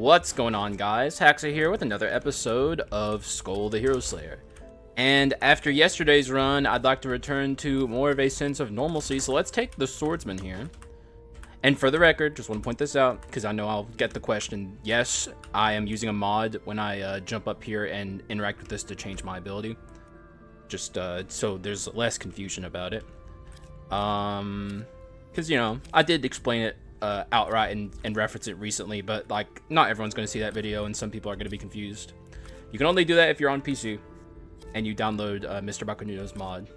What's going on, guys? Haxa here with another episode of Skul the Hero Slayer. And after yesterday's run, I'd like to return to more of a sense of normalcy, so let's take the swordsman here. And for the record, just want to point this out, because I know I'll get the question. Yes, I am using a mod when I jump up here and interact with this to change my ability. Just so there's less confusion about it. Because, you know, I did explain it outright and reference it recently, but like not everyone's going to see that video and some people are going to be confused. You can only do that if you're on PC and you download Mr. Bakunudo's mod.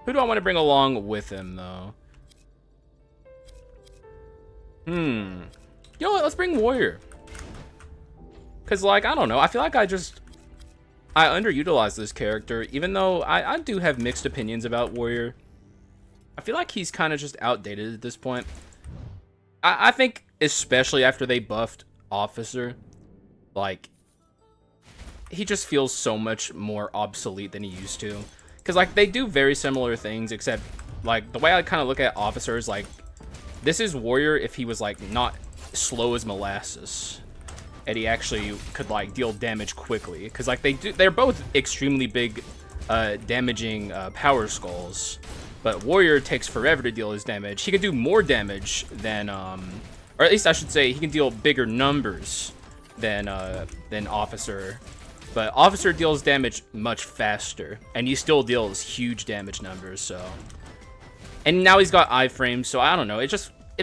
Who do I want to bring along with him though? You know what, let's bring Warrior, because like I don't know, I feel like I underutilize this character, even though I do have mixed opinions about Warrior. I feel like he's kind of just outdated at this point. I think especially after they buffed Officer, like, he just feels so much more obsolete than he used to. Because, like, they do very similar things, except, like, the way I kind of look at Officer is, like, this is Warrior if he was, like, not slow as molasses. And he actually could, like, deal damage quickly. Because, like, they're both extremely big, damaging power skulls. But Warrior takes forever to deal his damage. He can do more damage than, or at least I should say, he can deal bigger numbers than Officer. But Officer deals damage much faster, and he still deals huge damage numbers. So, and now he's got iframes. So I don't know. It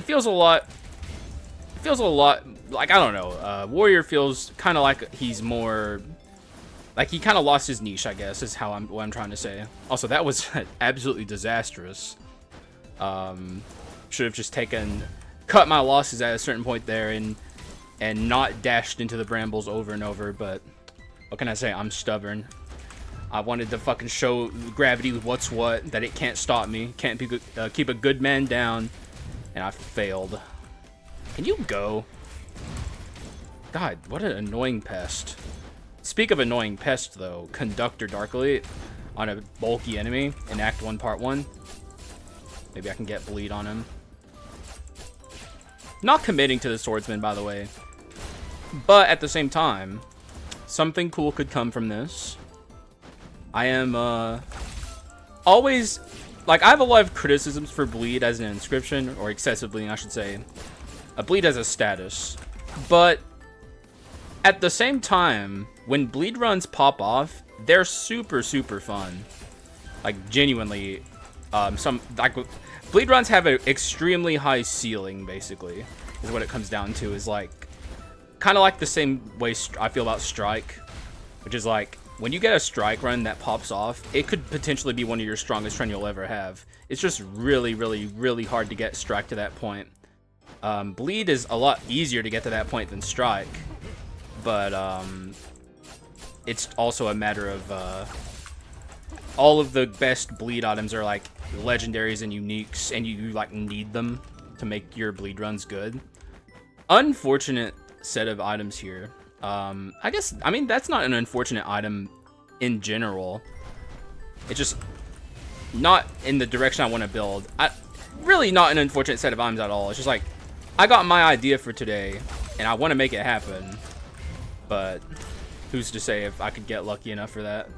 feels a lot. It feels a lot like, I don't know. Warrior feels kind of like he's more. Like, he kind of lost his niche, I guess, is what I'm trying to say. Also, that was absolutely disastrous. Should have just cut my losses at a certain point there and not dashed into the brambles over and over, but what can I say? I'm stubborn. I wanted to fucking show gravity what's what, that it can't stop me, can't keep a good man down, and I failed. Can you go? God, what an annoying pest. Speak of annoying pest, though, Conductor Dark Elite on a bulky enemy in Act 1, Part 1. Maybe I can get bleed on him. Not committing to the swordsman, by the way. But at the same time, something cool could come from this. I am, always... Like, I have a lot of criticisms for bleed as an inscription, or excessive bleeding, I should say. A bleed as a status. But at the same time, when bleed runs pop off, they're super fun. Like, genuinely, bleed runs have an extremely high ceiling, basically, is what it comes down to. Is like kind of like the same way I feel about strike, which is like when you get a strike run that pops off, it could potentially be one of your strongest run you'll ever have. It's just really hard to get strike to that point. Bleed is a lot easier to get to that point than strike. But, it's also a matter of, all of the best bleed items are, like, legendaries and uniques, and you like, need them to make your bleed runs good. Unfortunate set of items here. I mean, that's not an unfortunate item in general. It's just not in the direction I want to build. Really not an unfortunate set of items at all. It's just like, I got my idea for today, and I want to make it happen. But who's to say if I could get lucky enough for that?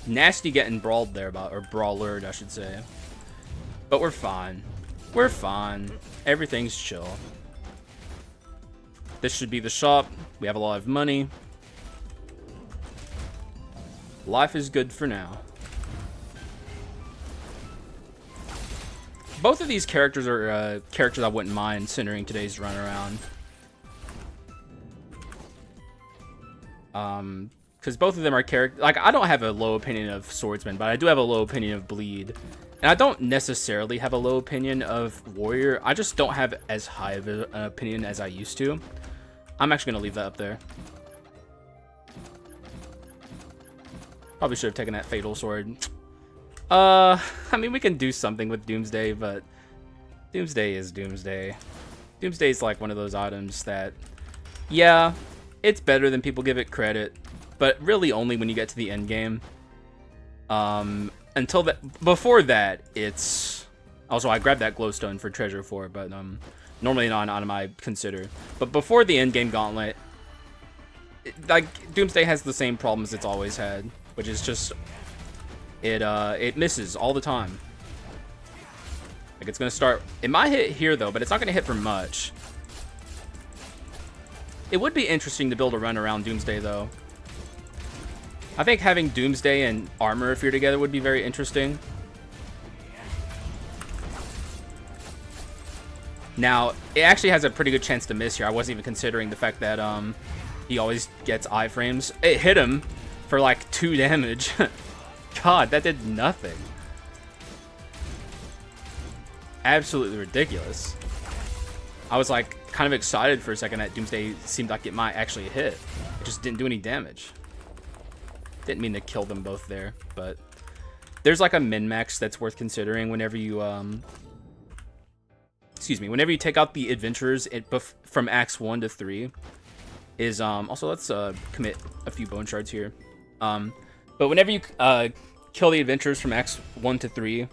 Nasty getting brawled there, or brawlered, I should say. But we're fine. We're fine. Everything's chill. This should be the shop. We have a lot of money. Life is good for now. Both of these characters are characters I wouldn't mind centering today's run around. Because both of them are characters. Like, I don't have a low opinion of Swordsman, but I do have a low opinion of Bleed. And I don't necessarily have a low opinion of Warrior. I just don't have as high of an opinion as I used to. I'm actually going to leave that up there. Probably should have taken that Fatal Sword. I mean, we can do something with Doomsday, but Doomsday is Doomsday. Doomsday is like one of those items that, yeah, it's better than people give it credit, but really only when you get to the end game. Before that, it's also, I grabbed that glowstone for treasure 4, but Normally not an item I consider. But before the endgame gauntlet, like, Doomsday has the same problems it's always had, which is just, it misses all the time. Like, it's gonna start, it might hit here though, but it's not gonna hit for much. It would be interesting to build a run around Doomsday though. I think having Doomsday and Armor if you're together would be very interesting. Now, it actually has a pretty good chance to miss here. I wasn't even considering the fact that he always gets iframes. It hit him for like 2 damage. God, that did nothing. Absolutely ridiculous. I was like kind of excited for a second that Doomsday seemed like it might actually hit. It just didn't do any damage. Didn't mean to kill them both there, but there's like a min-max that's worth considering whenever you whenever you take out the adventurers from acts 1 to 3 is also let's commit a few bone shards here. But whenever you kill the adventurers from acts 1 to 3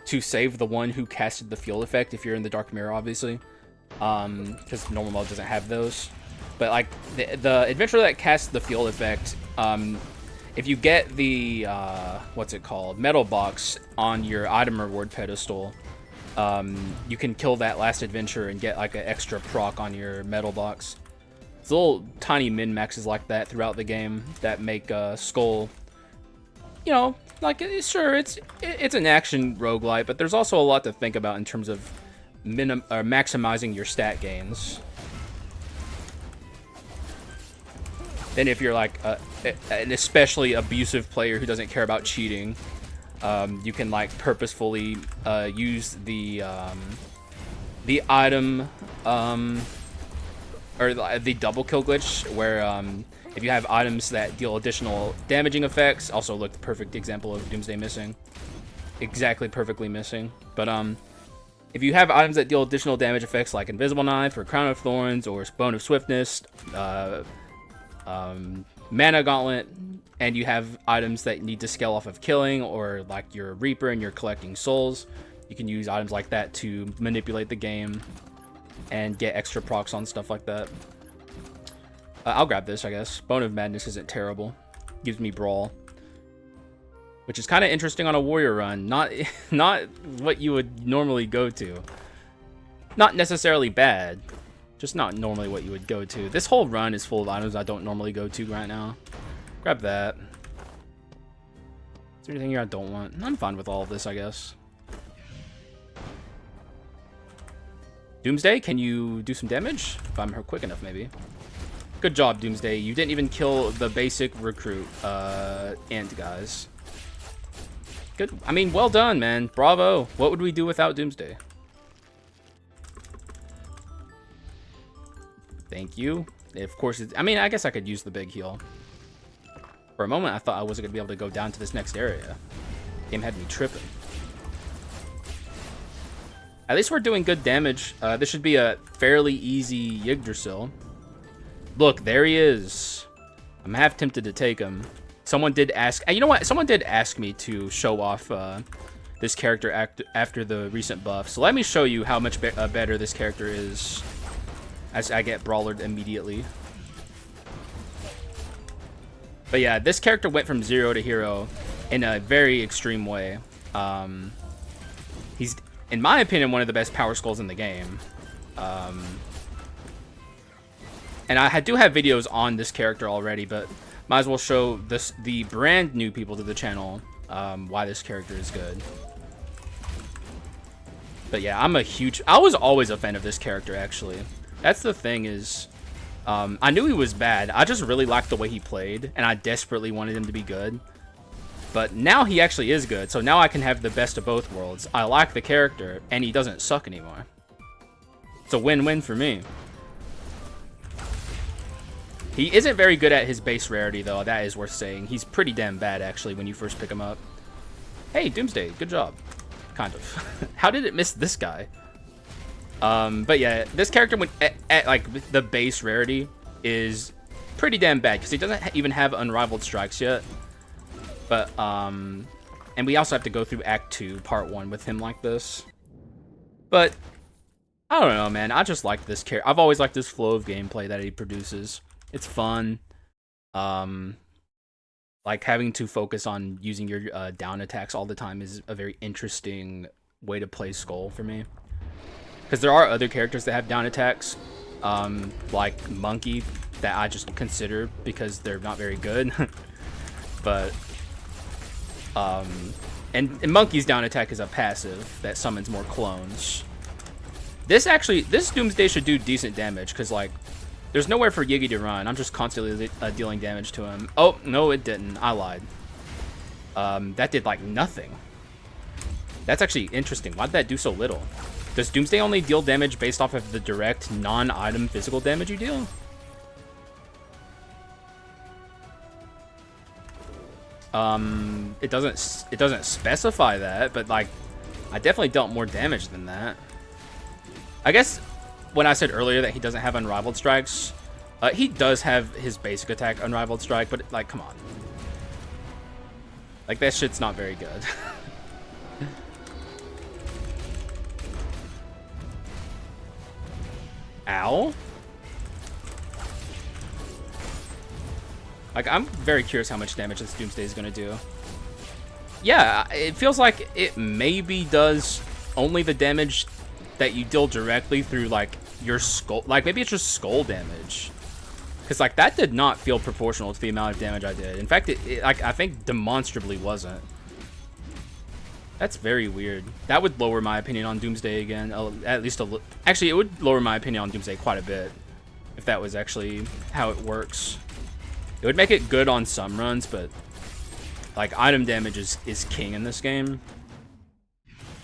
to save the one who casted the field effect, if you're in the Dark Mirror, obviously, because normal mode doesn't have those. But like the adventurer that casts the field effect, if you get the what's it called, metal box on your item reward pedestal, you can kill that last adventure and get like an extra proc on your metal box. It's little tiny min maxes like that throughout the game that make Skul, you know, like, sure, it's an action roguelite, but there's also a lot to think about in terms of maximizing your stat gains. Then if you're like an especially abusive player who doesn't care about cheating, you can like purposefully use the item or the double kill glitch, where if you have items that deal additional damaging effects, also look the perfect example of Doomsday missing, exactly perfectly missing. But if you have items that deal additional damage effects like Invisible Knife or Crown of Thorns or Bone of Swiftness, Mana Gauntlet, and you have items that need to scale off of killing, or like your Reaper and you're collecting souls, you can use items like that to manipulate the game and get extra procs on stuff like that. I'll grab this, I guess. Bone of Madness isn't terrible. Gives me Brawl, which is kind of interesting on a warrior run. Not what you would normally go to. Not necessarily bad, just not normally what you would go to. This whole run is full of items I don't normally go to right now. Grab that. Is there anything here I don't want? I'm fine with all of this, I guess. Doomsday, can you do some damage? If I'm quick enough, maybe. Good job, Doomsday. You didn't even kill the basic recruit ant guys. Good. I mean, well done, man. Bravo. What would we do without Doomsday? Thank you. Of course, I mean, I guess I could use the big heal. For a moment, I thought I wasn't going to be able to go down to this next area. Game had me tripping. At least we're doing good damage. This should be a fairly easy Yggdrasil. Look, there he is. I'm half tempted to take him. Someone did ask... You know what? Someone did ask me to show off this character after the recent buff. So let me show you how much better this character is as I get brawlered immediately. But yeah, this character went from 0 to hero in a very extreme way. He's, in my opinion, one of the best power skulls in the game. And I do have videos on this character already, but might as well show the brand new people to the channel why this character is good. But yeah, I was always a fan of this character, actually. That's the thing is, I knew he was bad. I just really liked the way he played, and I desperately wanted him to be good. But now he actually is good, so now I can have the best of both worlds. I like the character, and he doesn't suck anymore. It's a win-win for me. He isn't very good at his base rarity, though. That is worth saying. He's pretty damn bad, actually, when you first pick him up. Hey, Doomsday. Good job. Kind of. How did it miss this guy? But yeah, this character at like the base rarity is pretty damn bad because he doesn't even have unrivaled strikes yet. But and we also have to go through Act 2, Part 1 with him like this. But I don't know, man. I just like this character. I've always liked this flow of gameplay that he produces. It's fun. Like having to focus on using your down attacks all the time is a very interesting way to play Skul for me. Because there are other characters that have down attacks, like Monkey, that I just consider because they're not very good. But and Monkey's down attack is a passive that summons more clones. This Doomsday should do decent damage because like there's nowhere for Yiggy to run. I'm just constantly dealing damage to him. Oh no, it didn't. I lied. That did like nothing. That's actually interesting. Why did that do so little? Does Doomsday only deal damage based off of the direct non-item physical damage you deal? It doesn't specify that, but like I definitely dealt more damage than that. I guess when I said earlier that he doesn't have Unrivaled Strikes, he does have his basic attack Unrivaled Strike, but like come on. Like that shit's not very good. Ow. Like, I'm very curious how much damage this Doomsday is going to do. Yeah, it feels like it maybe does only the damage that you deal directly through, like, your skull. Like, maybe it's just skull damage. Because, like, that did not feel proportional to the amount of damage I did. In fact, like, I think demonstrably wasn't. That's very weird. That would lower my opinion on Doomsday again. At least a little. Actually, it would lower my opinion on Doomsday quite a bit. If that was actually how it works. It would make it good on some runs, but like item damage is king in this game.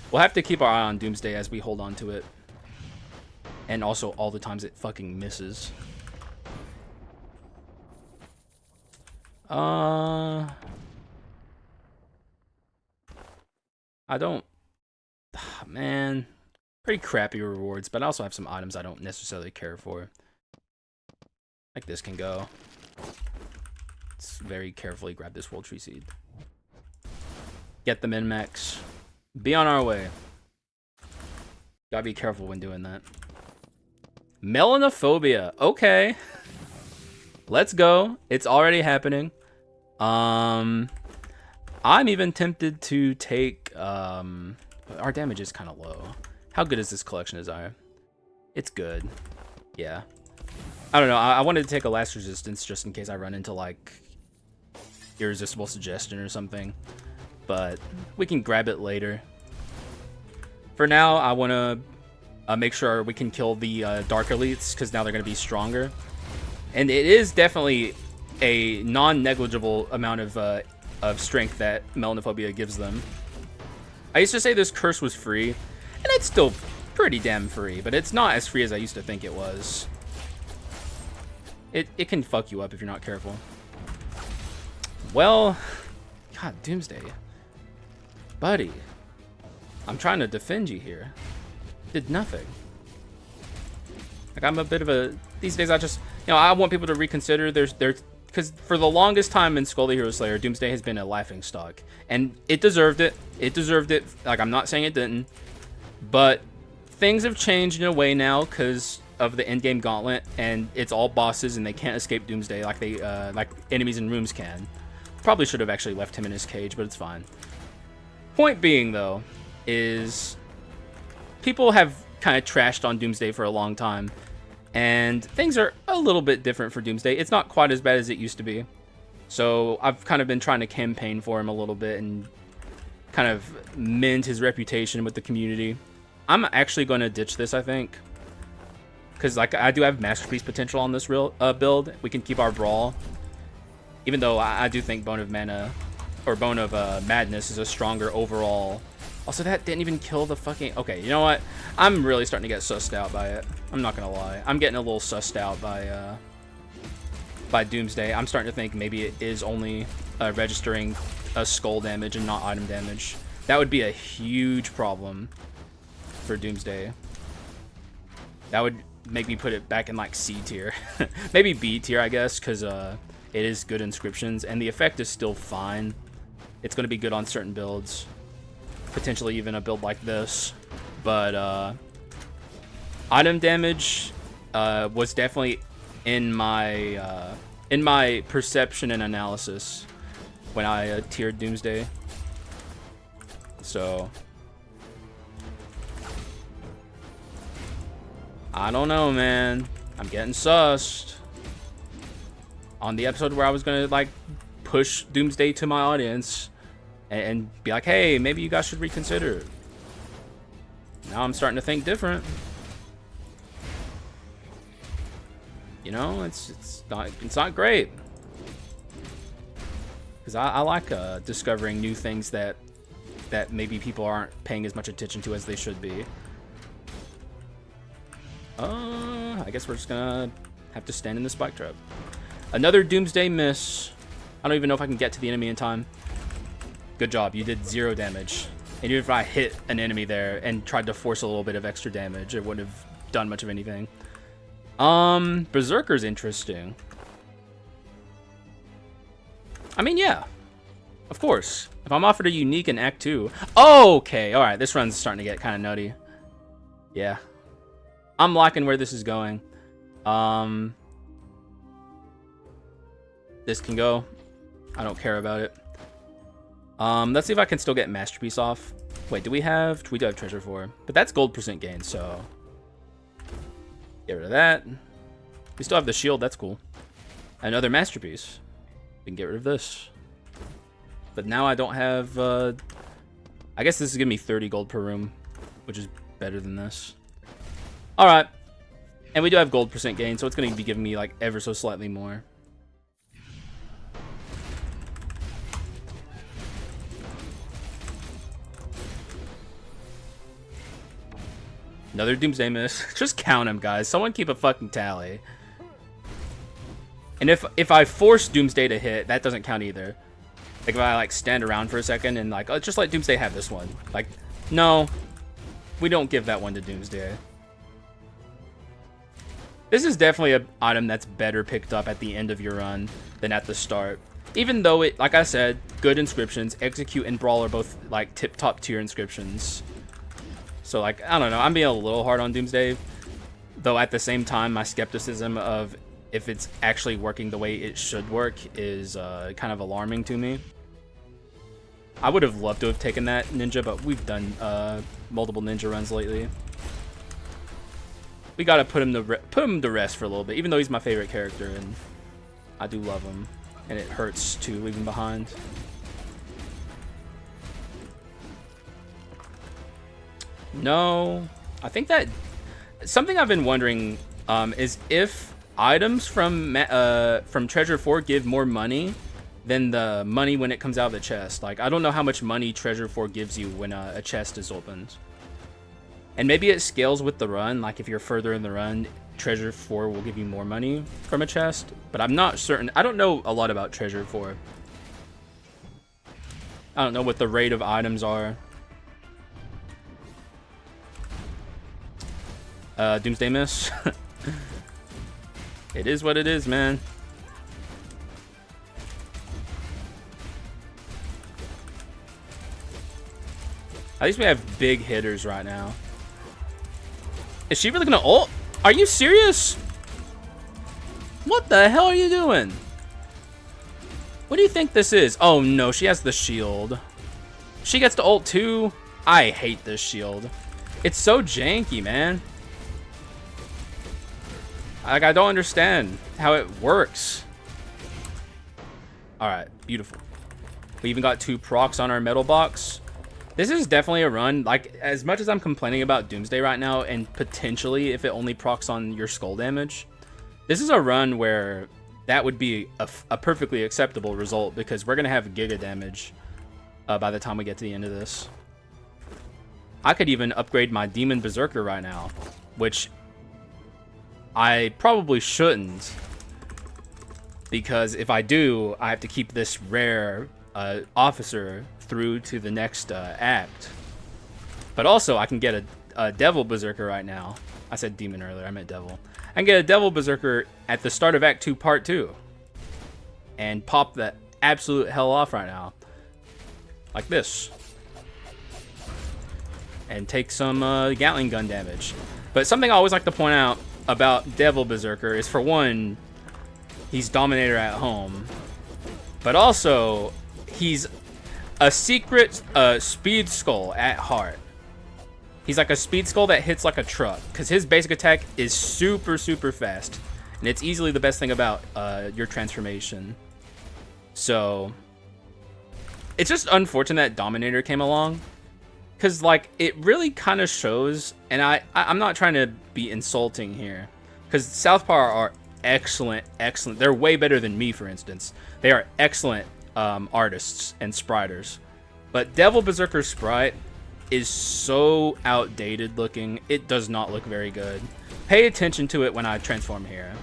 We'll have to keep our eye on Doomsday as we hold on to it. And also all the times it fucking misses. I don't... man. Pretty crappy rewards, but I also have some items I don't necessarily care for. Like this can go. Let's very carefully grab this World Tree Seed. Get the min-max. Be on our way. Gotta be careful when doing that. Melanophobia. Okay. Let's go. It's already happening. I'm even tempted to take... our damage is kind of low. How good is this collection desire? It's good. Yeah. I don't know. I wanted to take a last resistance just in case I run into, like, irresistible suggestion or something. But we can grab it later. For now, I want to make sure we can kill the Dark Elites, because now they're going to be stronger. And it is definitely a non-negligible amount of strength that Melanophobia gives them. I used to say this curse was free, and it's still pretty damn free, but it's not as free as I used to think it was. It can fuck you up if you're not careful. Well, God, Doomsday. Buddy, I'm trying to defend you here. Did nothing. Like, I'm a bit of a... These days, I just... You know, I want people to reconsider their... Because for the longest time in Skul the Hero Slayer, Doomsday has been a laughingstock. And it deserved it. It deserved it. Like, I'm not saying it didn't. But things have changed in a way now because of the endgame gauntlet. And it's all bosses and they can't escape Doomsday like they like enemies in rooms can. Probably should have actually left him in his cage, but it's fine. Point being, though, is people have kind of trashed on Doomsday for a long time. And things are a little bit different for Doomsday. It's not quite as bad as it used to be. So I've kind of been trying to campaign for him a little bit and kind of mend his reputation with the community. I'm actually going to ditch this, I think. Because like I do have Masterpiece potential on this build. We can keep our Brawl. Even though I do think Bone of Mana, or Bone of Madness is a stronger overall. Also, that didn't even kill the fucking... Okay, you know what? I'm really starting to get sussed out by it. I'm not going to lie. I'm getting a little sussed out by Doomsday. I'm starting to think maybe it is only registering a skull damage and not item damage. That would be a huge problem for Doomsday. That would make me put it back in, like, C tier. Maybe B tier, I guess, because it is good inscriptions. And the effect is still fine. It's going to be good on certain builds. Potentially even a build like this, but Item damage was definitely in my perception and analysis when I tiered Doomsday. So I don't know, man. I'm getting sussed. On the episode where I was gonna like push Doomsday to my audience and be like, hey, maybe you guys should reconsider. Now I'm starting to think different. You know, it's not great. Because I like discovering new things that maybe people aren't paying as much attention to as they should be. I guess we're just gonna have to stand in the spike trap. Another Doomsday miss. I don't even know if I can get to the enemy in time. Good job, you did 0 damage. And even if I hit an enemy there and tried to force a little bit of extra damage, it wouldn't have done much of anything. Berserker's interesting. I mean, yeah. Of course. If I'm offered a unique in Act 2... Oh, okay, alright, this run's starting to get kind of nutty. Yeah. I'm liking where this is going. This can go. I don't care about it. Let's see if I can still get Masterpiece off. Wait, we do have Treasure 4. But that's gold percent gain, so... Get rid of that. We still have the shield, that's cool. Another Masterpiece. We can get rid of this. But now I don't have... I guess this is giving me 30 gold per room, which is better than this. Alright. And we do have gold percent gain, so it's going to be giving me like ever so slightly more. Another Doomsday miss. Just count them, guys. Someone keep a fucking tally. And if I force Doomsday to hit, that doesn't count either. Like if I like stand around for a second and like, oh, just let Doomsday have this one. Like, no, we don't give that one to Doomsday. This is definitely an item that's better picked up at the end of your run than at the start. Even though it, like I said, good inscriptions, Execute and Brawl are both like top tier inscriptions. So like, I don't know, I'm being a little hard on Doomsday. Though at the same time, my skepticism of if it's actually working the way it should work is kind of alarming to me. I would have loved to have taken that ninja, but we've done multiple ninja runs lately. We gotta put him to rest for a little bit, even though he's my favorite character and I do love him, and it hurts to leave him behind. No, I think that something I've been wondering is if items from Treasure 4 give more money than the money when it comes out of the chest. Like, I don't know how much money Treasure 4 gives you when a chest is opened. And maybe it scales with the run. Like, if you're further in the run, Treasure 4 will give you more money from a chest. But I'm not certain. I don't know a lot about Treasure 4. I don't know what the rate of items are. Doomsday miss. It is what it is, man. At least we have big hitters right now. Is she really gonna ult? Are you serious? What the hell are you doing? What do you think this is? Oh no, she has the shield. She gets to ult too? I hate this shield. It's so janky, man. Like, I don't understand how it works. Alright, beautiful. We even got 2 procs on our metal box. This is definitely a run. Like, as much as I'm complaining about Doomsday right now, and potentially if it only procs on your skull damage, this is a run where that would be a perfectly acceptable result, because we're going to have giga damage by the time we get to the end of this. I could even upgrade my Demon Berserker right now, which I probably shouldn't, because if I do, I have to keep this rare officer through to the next act. But also, I can get a Devil Berserker right now. I said Demon earlier, I meant Devil. I can get a Devil Berserker at the start of Act 2, Part 2. And pop the absolute hell off right now. Like this. And take some Gatling gun damage. But something I always like to point out about Devil Berserker is, for one, he's Dominator at home, but also he's a secret speed skull at heart. He's like a speed skull that hits like a truck, because his basic attack is super, super fast. And it's easily the best thing about your transformation. So it's just unfortunate that Dominator came along, because like it really kind of shows, and I'm not trying to be insulting here, because Southpaw are excellent. They're way better than me, for instance. They are excellent artists and spriters. But Devil Berserker's sprite is so outdated looking. It does not look very good. Pay attention to it when I transform here.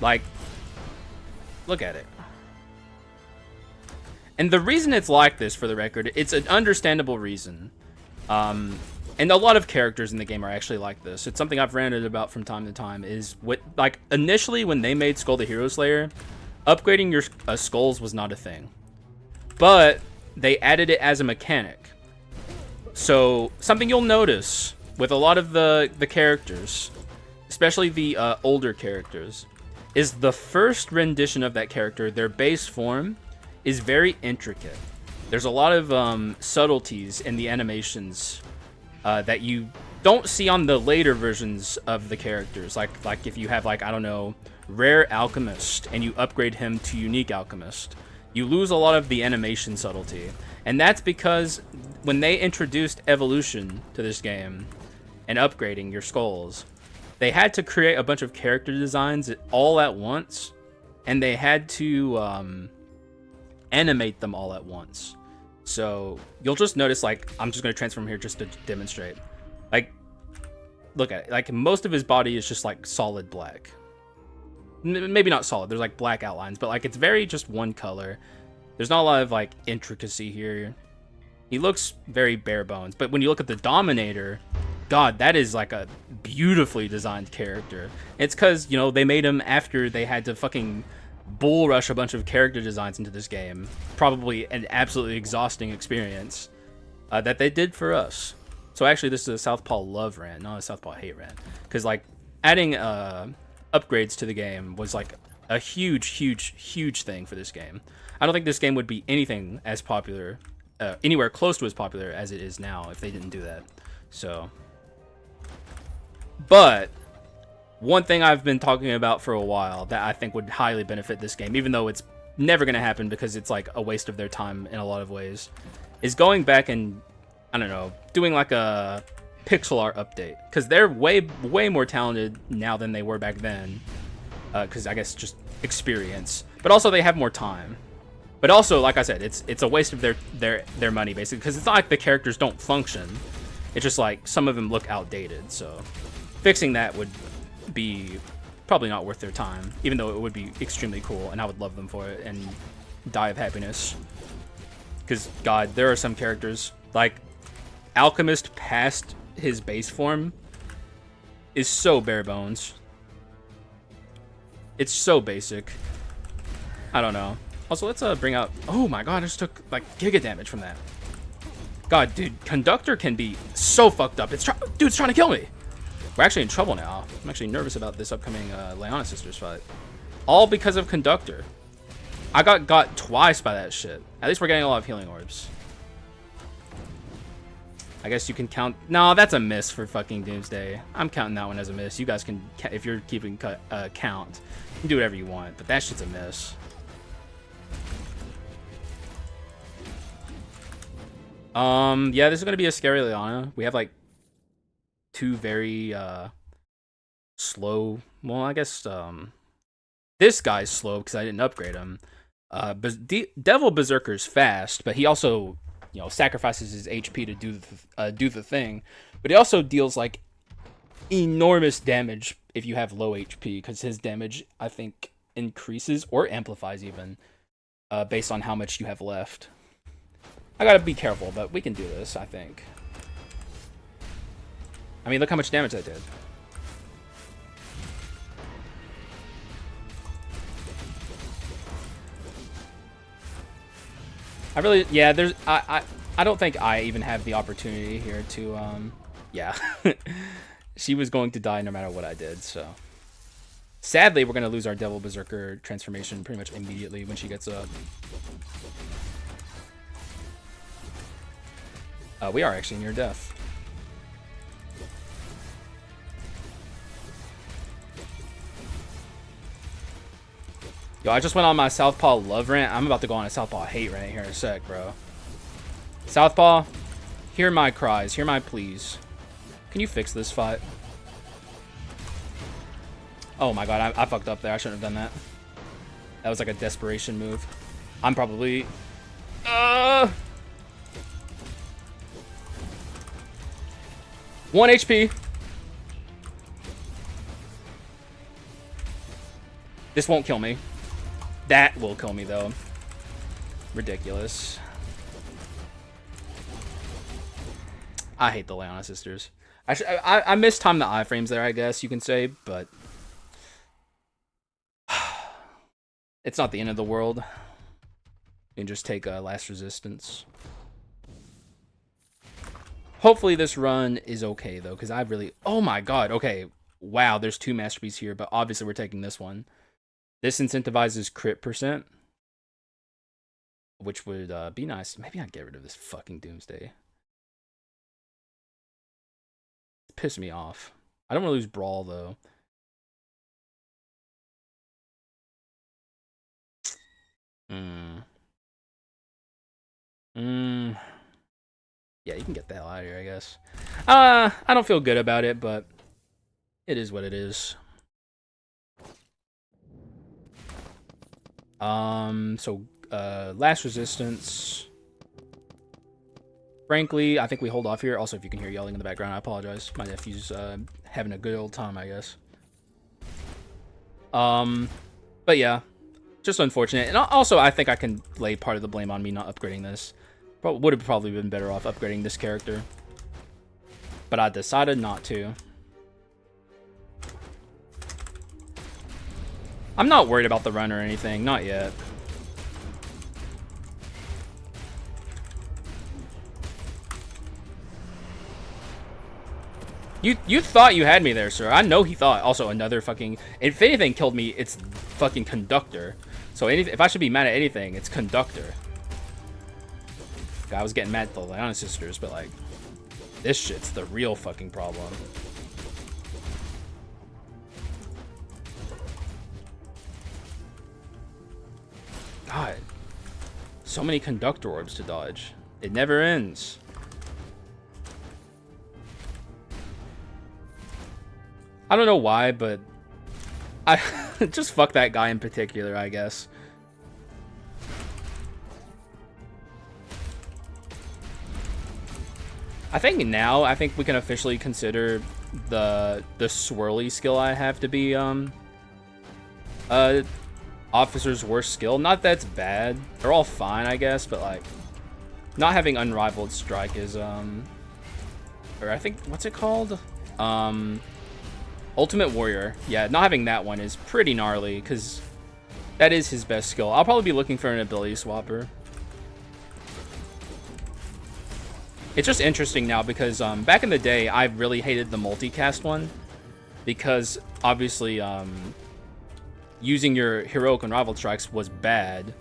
Like, look at it. And the reason it's like this, for the record, it's an understandable reason. And a lot of characters in the game are actually like this. It's something I've ranted about from time to time, is what, like, initially when they made Skul the Hero Slayer, upgrading your skulls was not a thing. But they added it as a mechanic. So something you'll notice with a lot of the characters, especially the older characters, is the first rendition of that character, their base form, is very intricate. There's a lot of subtleties in the animations that you don't see on the later versions of the characters. Like if you have, like, I don't know, Rare Alchemist and you upgrade him to Unique Alchemist, you lose a lot of the animation subtlety. And that's because when they introduced evolution to this game and upgrading your skulls, they had to create a bunch of character designs all at once, and they had to animate them all at once. So you'll just notice, like, I'm just going to transform here just to demonstrate. Like, look at it. Like, most of his body is just like solid black. Maybe not solid, there's like black outlines, but like it's very just one color. There's not a lot of like intricacy here. He looks very bare bones. But when you look at the Dominator, God, that is like a beautifully designed character. It's because, you know, they made him after they had to fucking bull rush a bunch of character designs into this game. Probably an absolutely exhausting experience that they did for us. So actually, this is a Southpaw love rant, not a Southpaw hate rant. Because like adding upgrades to the game was like a huge thing for this game. I don't think this game would be anything as popular, anywhere close to as popular as it is now if they didn't do that. So, but one thing I've been talking about for a while that I think would highly benefit this game, even though it's never going to happen because it's like a waste of their time in a lot of ways, is going back and, I don't know, doing like a pixel art update, because they're way more talented now than they were back then, because I guess just experience, but also they have more time. But also, like I said, it's a waste of their money, basically, because it's not like the characters don't function. It's just like some of them look outdated. So fixing that would be probably not worth their time, even though it would be extremely cool, and I would love them for it and die of happiness. Because God, there are some characters like Alchemist past his base form is so bare bones. It's so basic. I don't know. Also, let's bring out... Oh my god, I just took like giga damage from that. God, dude, Conductor can be so fucked up. Dude's trying to kill me. We're actually in trouble now. I'm actually nervous about this upcoming Leona Sisters fight. All because of Conductor. I got twice by that shit. At least we're getting a lot of healing orbs. I guess you can count... No, that's a miss for fucking Doomsday. I'm counting that one as a miss. You guys can, if you're keeping count, you can do whatever you want, but that shit's a miss. Yeah, this is gonna be a scary Leona. We have like two very slow... Well, I guess this guy's slow because I didn't upgrade him. Devil Berserker's fast, but he also, you know, sacrifices his HP to do the thing. But he also deals like enormous damage if you have low HP, because his damage, I think, increases or amplifies even based on how much you have left. I gotta be careful, but we can do this, I think. I mean, look how much damage that did. I really, yeah, there's, I don't think I even have the opportunity here to Yeah. She was going to die no matter what I did, so. Sadly, we're going to lose our Devil Berserker transformation pretty much immediately when she gets up. We are actually near death. Yo, I just went on my Southpaw love rant. I'm about to go on a Southpaw hate rant here in a sec, bro. Southpaw, hear my cries, hear my pleas. Can you fix this fight? Oh my god, I fucked up there. I shouldn't have done that. That was like a desperation move. I'm probably... 1 HP. This won't kill me. That will kill me, though. Ridiculous. I hate the Leona sisters. I mistimed the iframes there, I guess you can say, but... It's not the end of the world. You can just take last resistance. Hopefully this run is okay, though, because I really... Oh my god, okay. Wow, there's 2 masterpieces here, but obviously we're taking this one. This incentivizes crit %, which would be nice. Maybe I'd get rid of this fucking Doomsday. It pissed me off. I don't want to lose Brawl, though. Yeah, you can get the hell out of here, I guess. I don't feel good about it, but it is what it is. Last resistance. Frankly, I think we hold off here. Also, if you can hear yelling in the background, I apologize. My nephew's having a good old time, I guess. But yeah, just unfortunate. And also, I think I can lay part of the blame on me not upgrading this. Would have probably been better off upgrading this character. But I decided not to. I'm not worried about the run or anything. Not yet. You thought you had me there, sir. I know he thought. Also, another fucking... If anything killed me, it's fucking Conductor. So if I should be mad at anything, it's Conductor. I was getting mad at the Leona sisters, but like, this shit's the real fucking problem. God, so many Conductor orbs to dodge. It never ends. I don't know why, but I just fuck that guy in particular, I guess. I think we can officially consider the swirly skill I have to be officer's worst skill. Not that it's bad. They're all fine, I guess, but like not having unrivaled strike is or I think what's it called? Ultimate Warrior. Yeah, not having that one is pretty gnarly because that is his best skill. I'll probably be looking for an ability swapper. It's just interesting now because back in the day, I really hated the multicast one because obviously using your heroic unrivaled strikes was bad.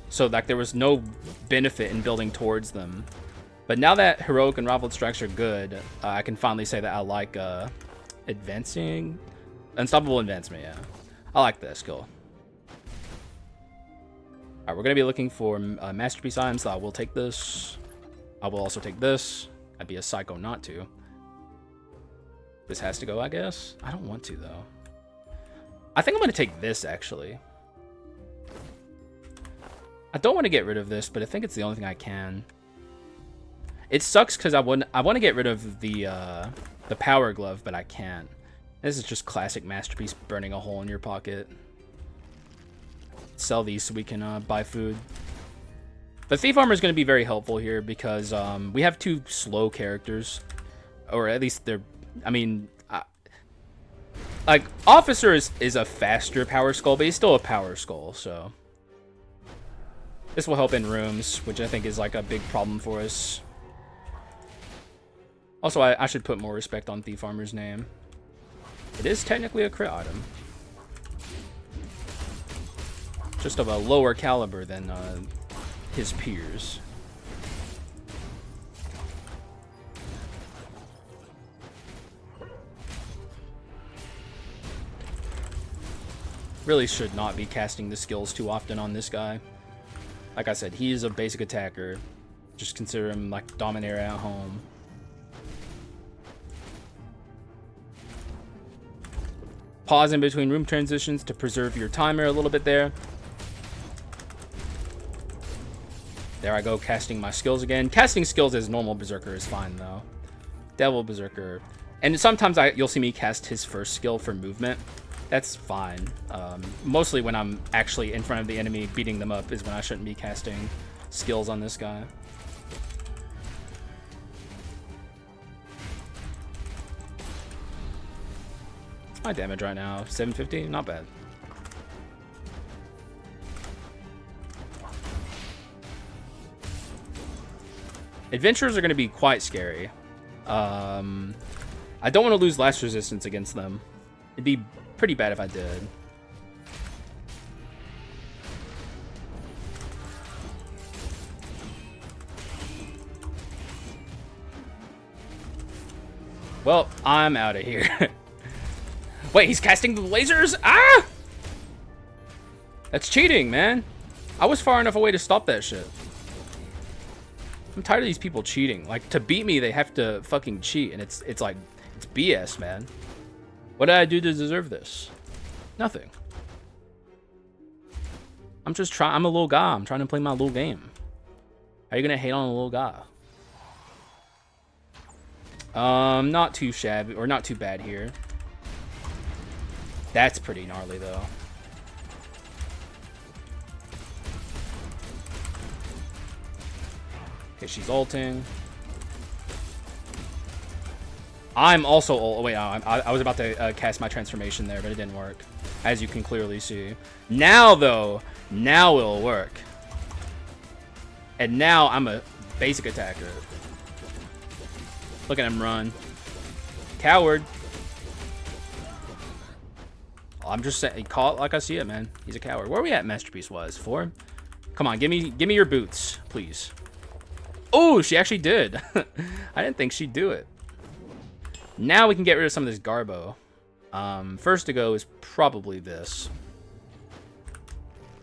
So like there was no benefit in building towards them. But now that heroic unrivaled strikes are good, I can finally say that I like advancing. Unstoppable advancement, yeah. I like that skill. Alright, we're going to be looking for masterpiece items, so I will take this. I will also take this. I'd be a psycho not to. This has to go, I guess. I don't want to, though. I think I'm going to take this, actually. I don't want to get rid of this, but I think it's the only thing I can. It sucks because I want to get rid of the power glove, but I can't. This is just classic masterpiece burning a hole in your pocket. Sell these so we can buy food. But Thief Armor is going to be very helpful here because we have 2 slow characters. Or at least they're... I mean... like, Officer is a faster Power Skull, but he's still a Power Skull, so... This will help in rooms, which I think is like a big problem for us. Also, I should put more respect on Thief Armor's name. It is technically a crit item. Just of a lower caliber than his peers. Really should not be casting the skills too often on this guy. Like I said, he is a basic attacker. Just consider him like Dominator at home. Pause in between room transitions to preserve your timer a little bit there. There I go, casting my skills again. Casting skills as normal Berserker is fine, though. Devil Berserker. And sometimes you'll see me cast his first skill for movement. That's fine. Mostly when I'm actually in front of the enemy beating them up is when I shouldn't be casting skills on this guy. My damage right now, 750, not bad. Adventurers are going to be quite scary. I don't want to lose last resistance against them. It'd be pretty bad if I did. Well, I'm out of here. Wait, he's casting the lasers? Ah! That's cheating, man. I was far enough away to stop that shit. I'm tired of these people cheating. Like, to beat me, they have to fucking cheat. And it's like, it's BS, man. What did I do to deserve this? Nothing. I'm just trying. I'm a little guy. I'm trying to play my little game. How are you going to hate on a little guy? Not too shabby, or not too bad here. That's pretty gnarly, though. Okay, she's ulting. I'm also ult. Wait, I was about to cast my transformation there, but it didn't work, as you can clearly see. Now, though, now it'll work. And now I'm a basic attacker. Look at him run. Coward. I'm just saying, call it like I see it, man. He's a coward. Where are we at? Masterpiece was 4. Come on, give me your boots, please. Oh, she actually did. I didn't think she'd do it. Now we can get rid of some of this garbo. First to go is probably this.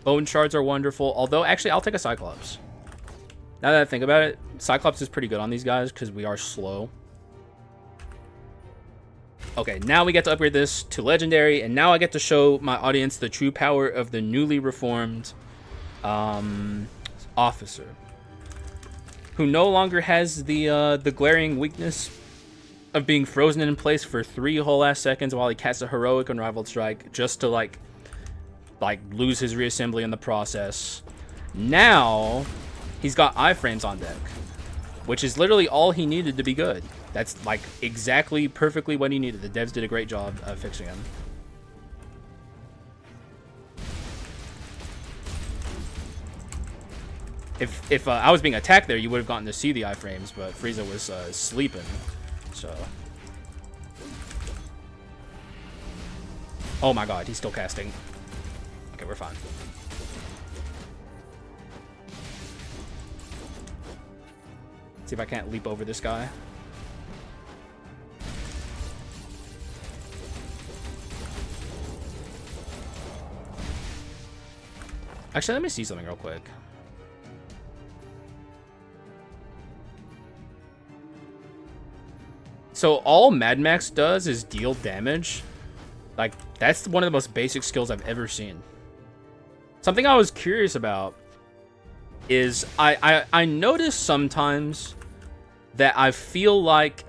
Bone shards are wonderful. Although, actually, I'll take a Cyclops. Now that I think about it, Cyclops is pretty good on these guys because we are slow. Okay, now we get to upgrade this to Legendary, and now I get to show my audience the true power of the newly reformed officer, who no longer has the glaring weakness of being frozen in place for 3 whole ass seconds while he casts a heroic unrivaled strike just to like lose his reassembly in the process. Now he's got iframes on deck, which is literally all he needed to be good. That's like exactly perfectly what he needed. The devs did a great job of fixing him. If I was being attacked there, you would have gotten to see the iframes, but Frieza was sleeping. So, oh my god, he's still casting. Okay, we're fine. See if I can't leap over this guy. Actually, let me see something real quick. So all Mad Max does is deal damage. Like, that's one of the most basic skills I've ever seen. Something I was curious about is I notice sometimes that I feel like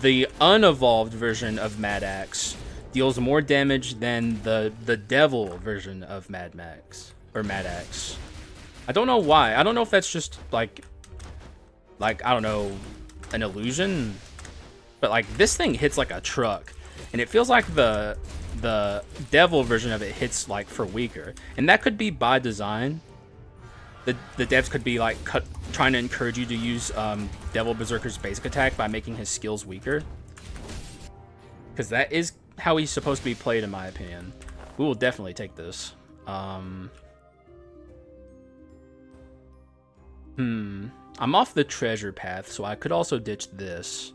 the unevolved version of Mad Axe deals more damage than the devil version of Mad Max or Mad Axe. I don't know why. I don't know if that's just like I don't know, an illusion, but like this thing hits like a truck, and it feels like the devil version of it hits like for weaker, and that could be by design. the devs could be like trying to encourage you to use Devil Berserker's basic attack by making his skills weaker. Because that is how he's supposed to be played, in my opinion. We will definitely take this. I'm off the treasure path, so I could also ditch this.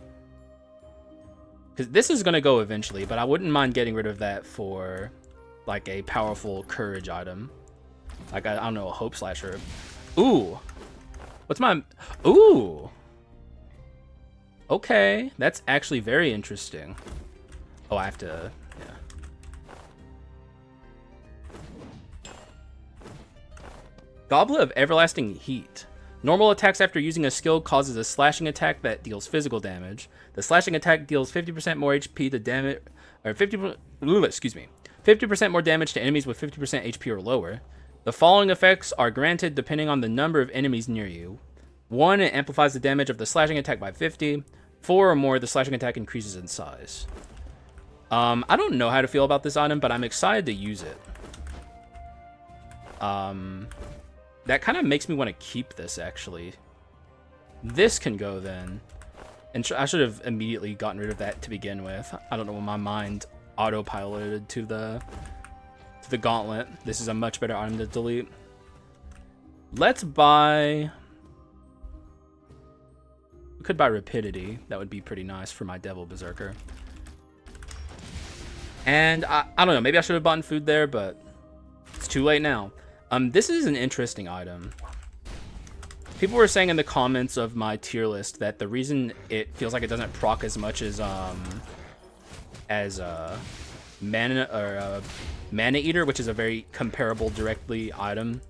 Because this is going to go eventually, but I wouldn't mind getting rid of that for like a powerful courage item. Like, I don't know, a hope slasher. Ooh. What's my... Ooh. Okay. That's actually very interesting. Oh, I have to... Yeah. Goblet of Everlasting Heat. Normal attacks after using a skill causes a slashing attack that deals physical damage. The slashing attack deals 50% more HP to damage... Or 50% more damage to enemies with 50% HP or lower. The following effects are granted depending on the number of enemies near you. 1, it amplifies the damage of the slashing attack by 50. 4 or more, the slashing attack increases in size. I don't know how to feel about this item, but I'm excited to use it. That kind of makes me want to keep this, actually. This can go, then. And I should have immediately gotten rid of that to begin with. I don't know when my mind autopiloted to the gauntlet. This is a much better item to delete. Let's buy... We could buy Rapidity. That would be pretty nice for my Devil Berserker. And I don't know. Maybe I should have bought food there, but it's too late now. This is an interesting item. People were saying in the comments of my tier list that the reason it feels like it doesn't proc as much as Mana Eater, which is a very comparable directly item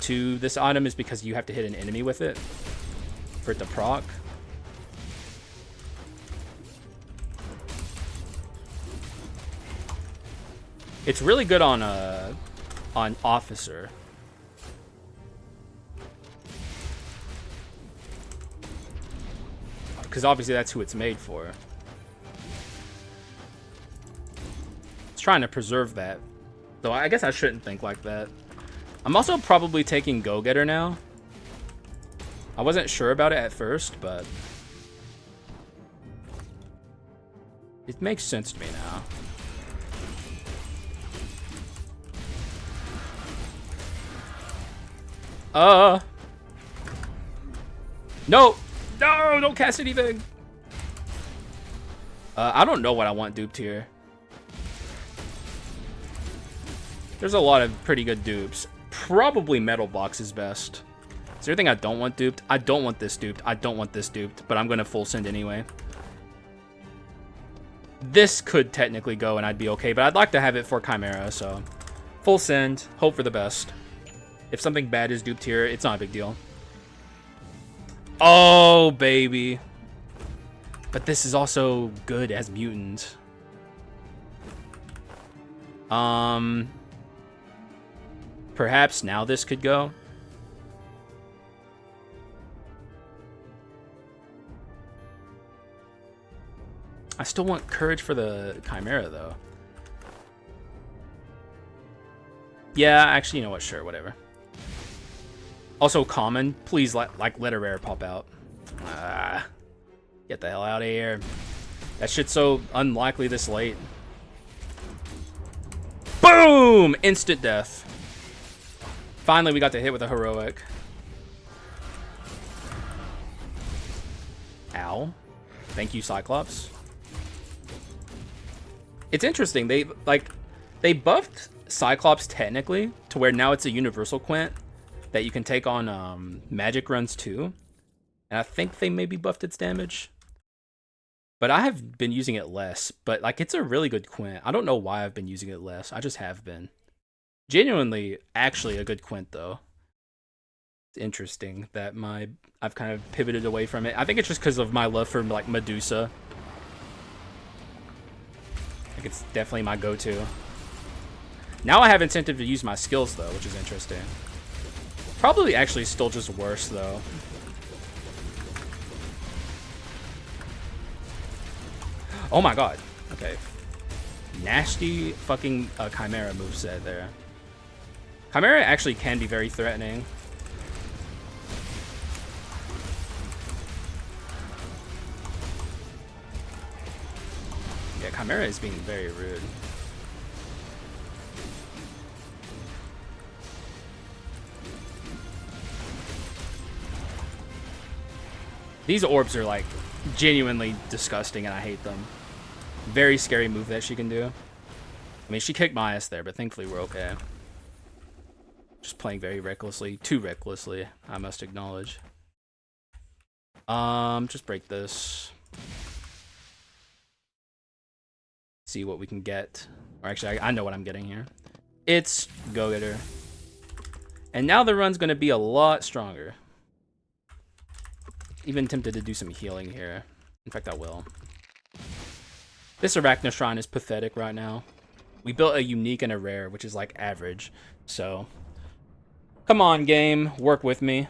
to this item, is because you have to hit an enemy with it for it to proc. It's really good on Officer. Because obviously that's who it's made for. It's trying to preserve that. Though I guess I shouldn't think like that. I'm also probably taking Go-Getter now. I wasn't sure about it at first, but it makes sense to me now. No! No! Don't cast anything! I don't know what I want duped here. There's a lot of pretty good dupes. Probably Metal Box is best. Is there anything I don't want duped? I don't want this duped. I don't want this duped, but I'm gonna full send anyway. This could technically go and I'd be okay, but I'd like to have it for Chimera, so... Full send. Hope for the best. If something bad is duped here, it's not a big deal. Oh, baby. But this is also good as mutant. Perhaps now this could go. I still want courage for the Chimera, though. Yeah, actually, you know what? Sure, whatever. Also, common. Please let a rare pop out. Get the hell out of here. That shit's so unlikely this late. Boom! Instant death. Finally, we got to hit with a heroic. Ow. Thank you, Cyclops. It's interesting. They buffed Cyclops technically to where now it's a universal quint that you can take on magic runs too. And I think they maybe buffed its damage. But I have been using it less. But like, it's a really good quint. I don't know why I've been using it less. I just have been. Genuinely, actually a good quint though. It's interesting that I've kind of pivoted away from it. I think it's just because of my love for like Medusa. Like, it's definitely my go-to. Now I have incentive to use my skills though, which is interesting. Probably actually still just worse though. Oh my god. Okay. Nasty fucking Chimera moveset there. Chimera actually can be very threatening. Yeah, Chimera is being very rude. These orbs are like genuinely disgusting and I hate them. Very scary move that she can do. I mean, she kicked my ass there, but thankfully we're okay. Just playing very recklessly. Too recklessly, I must acknowledge. Just break this. See what we can get. Or actually, I know what I'm getting here. It's Go-Getter. And now the run's going to be a lot stronger. Even tempted to do some healing here. In fact, I will. This Arachna Shrine is pathetic right now. We built a unique and a rare, which is like average. So, come on, game. Work with me.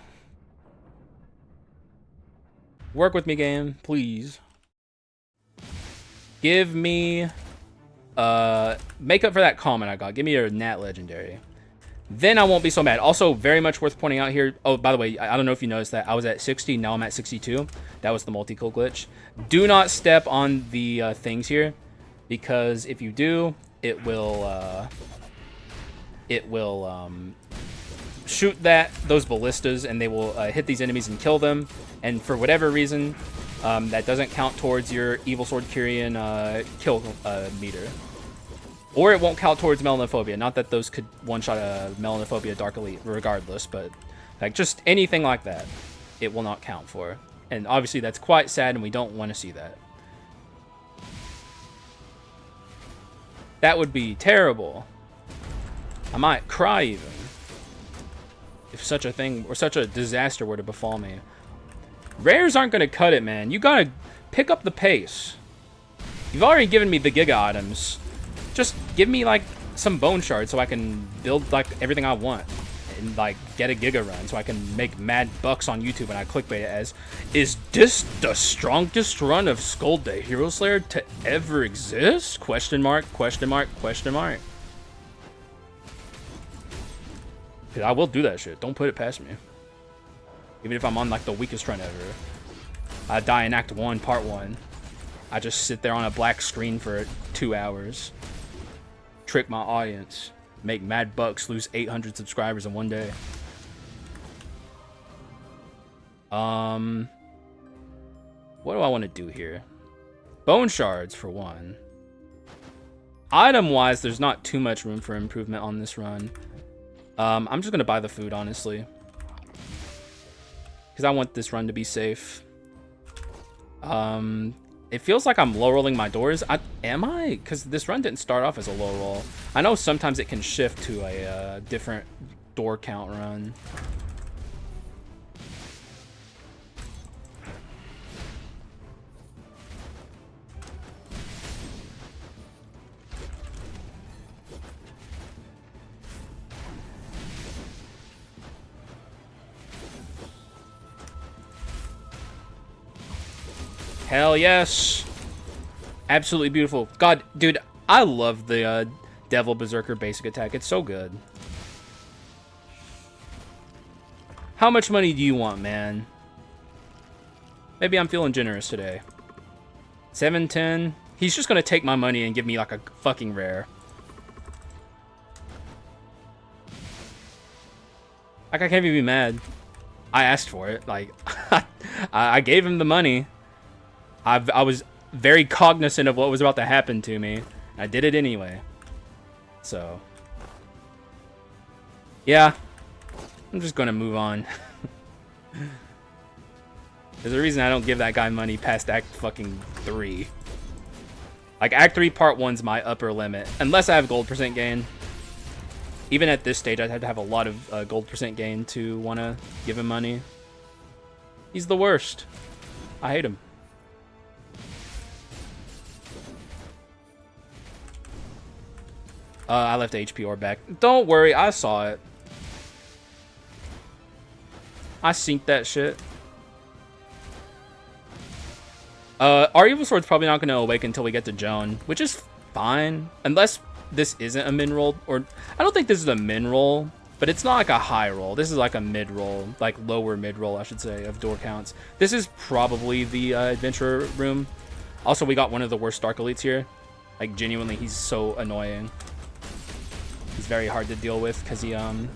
Work with me, game. Please. Give me... make up for that comment I got. Give me a Nat Legendary. Then I won't be so mad. Also, very much worth pointing out here. Oh, by the way, I don't know if you noticed that. I was at 60. Now I'm at 62. That was the multi-kill glitch. Do not step on the things here. Because if you do, it will shoot those ballistas. And they will hit these enemies and kill them. And for whatever reason, that doesn't count towards your Evil Sword Kyrian kill meter. Or it won't count towards Melanophobia. Not that those could one-shot a Melanophobia Dark Elite regardless, but like just anything like that, it will not count for. And obviously that's quite sad and we don't want to see that. That would be terrible. I might cry even. If such a thing or such a disaster were to befall me. Rares aren't going to cut it, man. You got to pick up the pace. You've already given me the Giga items. Just give me, like, some bone shards so I can build, like, everything I want. And, like, get a Giga run so I can make mad bucks on YouTube and I clickbait it as, is this the strongest run of Skul the Hero Slayer to ever exist? Question mark, question mark, question mark. Because I will do that shit. Don't put it past me. Even if I'm on, like, the weakest run ever. I die in Act 1, Part 1. I just sit there on a black screen for 2 hours. Trick my audience. Make mad bucks, lose 800 subscribers in one day. What do I want to do here? Bone shards, for one. Item-wise, there's not too much room for improvement on this run. I'm just going to buy the food, honestly. Because I want this run to be safe. It feels like I'm low rolling my doors. Am I? Because this run didn't start off as a low roll. I know sometimes it can shift to a different door count run. Hell yes. Absolutely beautiful. God, dude, I love the Devil Berserker basic attack. It's so good. How much money do you want, man? Maybe I'm feeling generous today. 710. He's just going to take my money and give me like a fucking rare. Like, I can't even be mad. I asked for it. Like, I gave him the money. I was very cognizant of what was about to happen to me. I did it anyway. So, yeah. I'm just going to move on. There's a reason I don't give that guy money past Act fucking 3. Like, Act 3 Part 1's my upper limit. Unless I have gold percent gain. Even at this stage, I'd have to have a lot of gold percent gain to want to give him money. He's the worst. I hate him. I left HP orb back. Don't worry, I saw it. I synced that shit. Our Evil Sword's probably not going to awake until we get to Joan, which is fine. Unless this isn't a min roll, or I don't think this is a min roll, but it's not like a high roll. This is like a mid roll, like lower mid roll, I should say, of door counts. This is probably the adventure room. Also, we got one of the worst Dark Elites here. Like, genuinely, he's so annoying. He's very hard to deal with because he, Actually,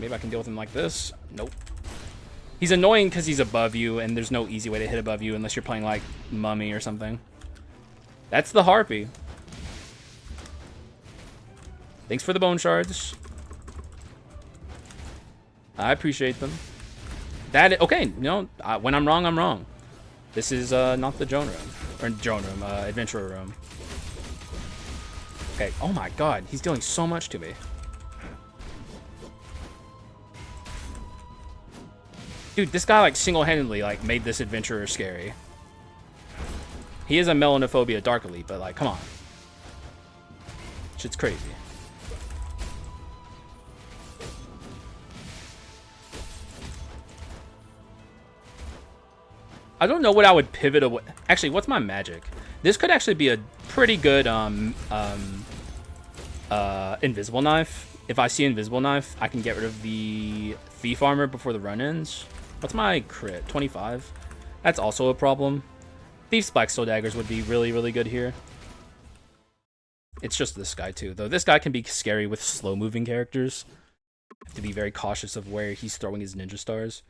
maybe I can deal with him like this. Nope. He's annoying because he's above you, and there's no easy way to hit above you unless you're playing, like, Mummy or something. That's the Harpy. Thanks for the bone shards. I appreciate them. Okay, you know, when I'm wrong, I'm wrong. This is not the drone room. Or drone room, adventurer room. Okay, oh my god, he's dealing so much to me. Dude, this guy, like, single-handedly, like, made this adventurer scary. He is a melanophobia dark elite, but, like, come on. Shit's crazy. I don't know what I would pivot away. Actually, what's my magic? This could actually be a pretty good invisible knife. If I see invisible knife, I can get rid of the thief armor before the run ends. What's my crit? 25. That's also a problem. Thief's Blackstone daggers would be really, really good here. It's just this guy too, though. This guy can be scary with slow-moving characters. Have to be very cautious of where he's throwing his ninja stars.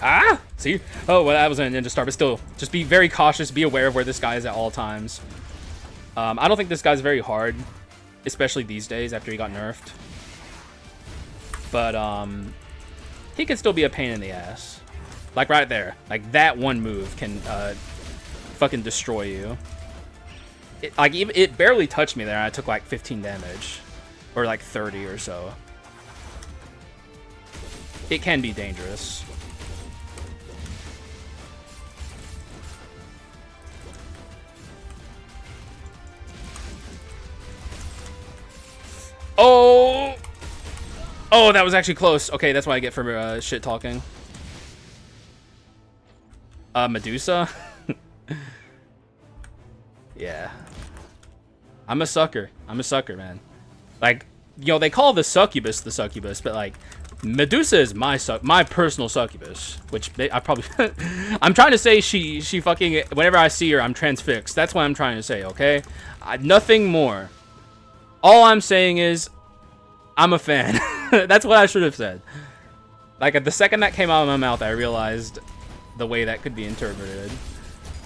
Ah! See? Oh, well, that wasn't a ninja star, but still, just be very cautious. Be aware of where this guy is at all times. I don't think this guy's very hard, especially these days after he got nerfed. But, he can still be a pain in the ass. Like, right there. Like, that one move can, fucking destroy you. It barely touched me there, and I took, like, 15 damage. Or, like, 30 or so. It can be dangerous. Oh! Oh, that was actually close. Okay, that's what I get for shit talking. Medusa? Yeah. I'm a sucker. I'm a sucker, man. Like, you know, they call the succubus, but like, Medusa is my personal succubus, which I probably I'm trying to say she fucking, whenever I see her, I'm transfixed. That's what I'm trying to say, okay? Nothing more. All I'm saying is, I'm a fan. That's what I should have said. Like, at the second that came out of my mouth, I realized the way that could be interpreted.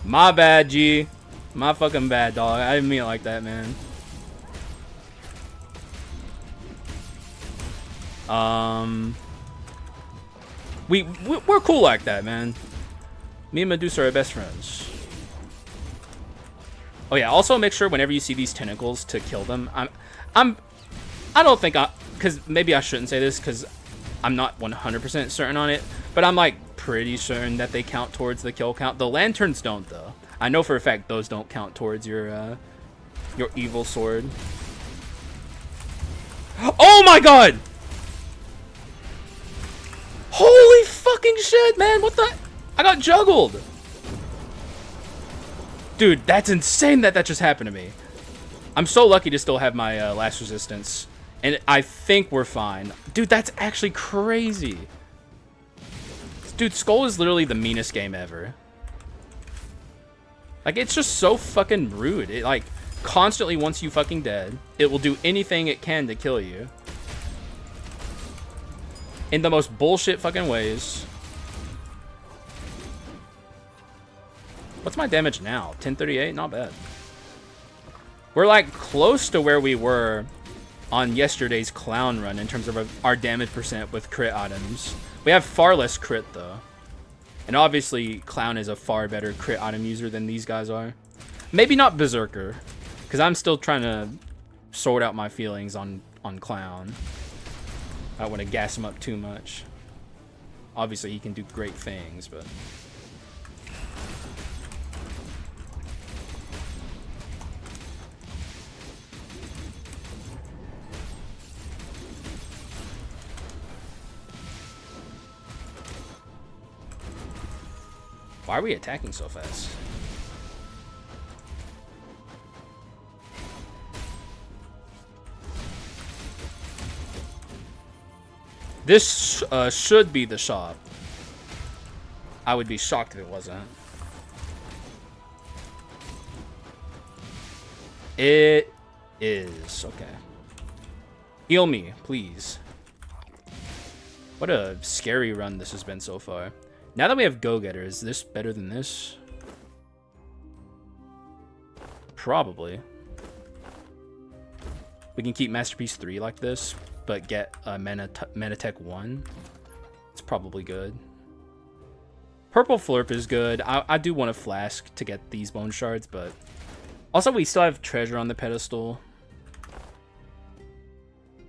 My bad, G. My fucking bad, dog. I didn't mean it like that, man. We're cool like that, man. Me and Medusa are best friends. Oh yeah, also make sure whenever you see these tentacles to kill them. I don't think because maybe I shouldn't say this because I'm not 100% certain on it, but I'm like pretty certain that they count towards the kill count. The lanterns don't, though. I know for a fact those don't count towards your evil sword. Oh my god! Holy fucking shit, man! What the? I got juggled! Dude, that's insane that just happened to me. I'm so lucky to still have my last resistance. And I think we're fine. Dude, that's actually crazy. Dude, Skul is literally the meanest game ever. Like, it's just so fucking rude. It, like, constantly wants you fucking dead. It will do anything it can to kill you. In the most bullshit fucking ways. What's my damage now? 1038? Not bad. We're, like, close to where we were on yesterday's clown run in terms of our damage percent with crit items. We have far less crit, though. And obviously, Clown is a far better crit item user than these guys are. Maybe not Berserker, because I'm still trying to sort out my feelings on Clown. I don't want to gas him up too much. Obviously, he can do great things, but... Why are we attacking so fast? This should be the shop. I would be shocked if it wasn't. It is. Okay. Heal me, please. What a scary run this has been so far. Now that we have Go-Getter, is this better than this? Probably. We can keep Masterpiece 3 like this, but get Manatech 1. It's probably good. Purple Flurp is good. I do want a Flask to get these Bone Shards, but... Also, we still have Treasure on the pedestal.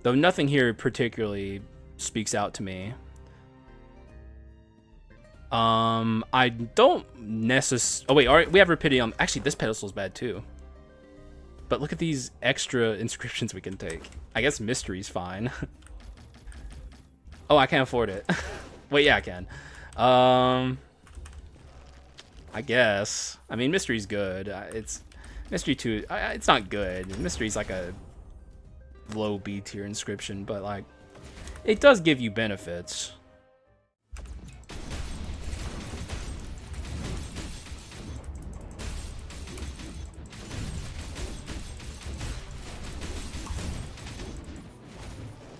Though nothing here particularly speaks out to me. I don't necessarily... Oh, wait, all right, we have Rapidity on... Actually, this pedestal's bad, too. But look at these extra inscriptions we can take. I guess Mystery's fine. Oh, I can't afford it. Wait, yeah, I can. I guess. I mean, Mystery's good. It's... Mystery 2... it's not good. Mystery's like a low B tier inscription, but, like... It does give you benefits.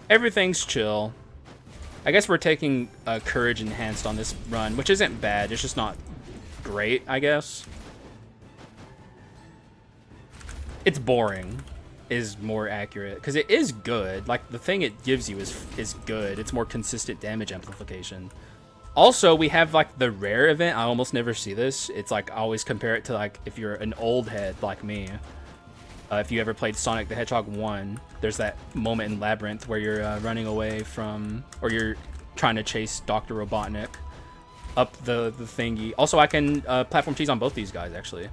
Everything's chill. I guess we're taking Courage Enhanced on this run, which isn't bad. It's just not great, I guess. It's boring, is more accurate, because it is good. Like, the thing it gives you is good. It's more consistent damage amplification. Also, we have, like, the rare event. I almost never see this. It's, like, I always compare it to, like, if you're an old head like me. If you ever played Sonic the Hedgehog 1, there's that moment in Labyrinth where you're running away from, or you're trying to chase Dr. Robotnik up the thingy. Also, I can platform cheese on both these guys, actually.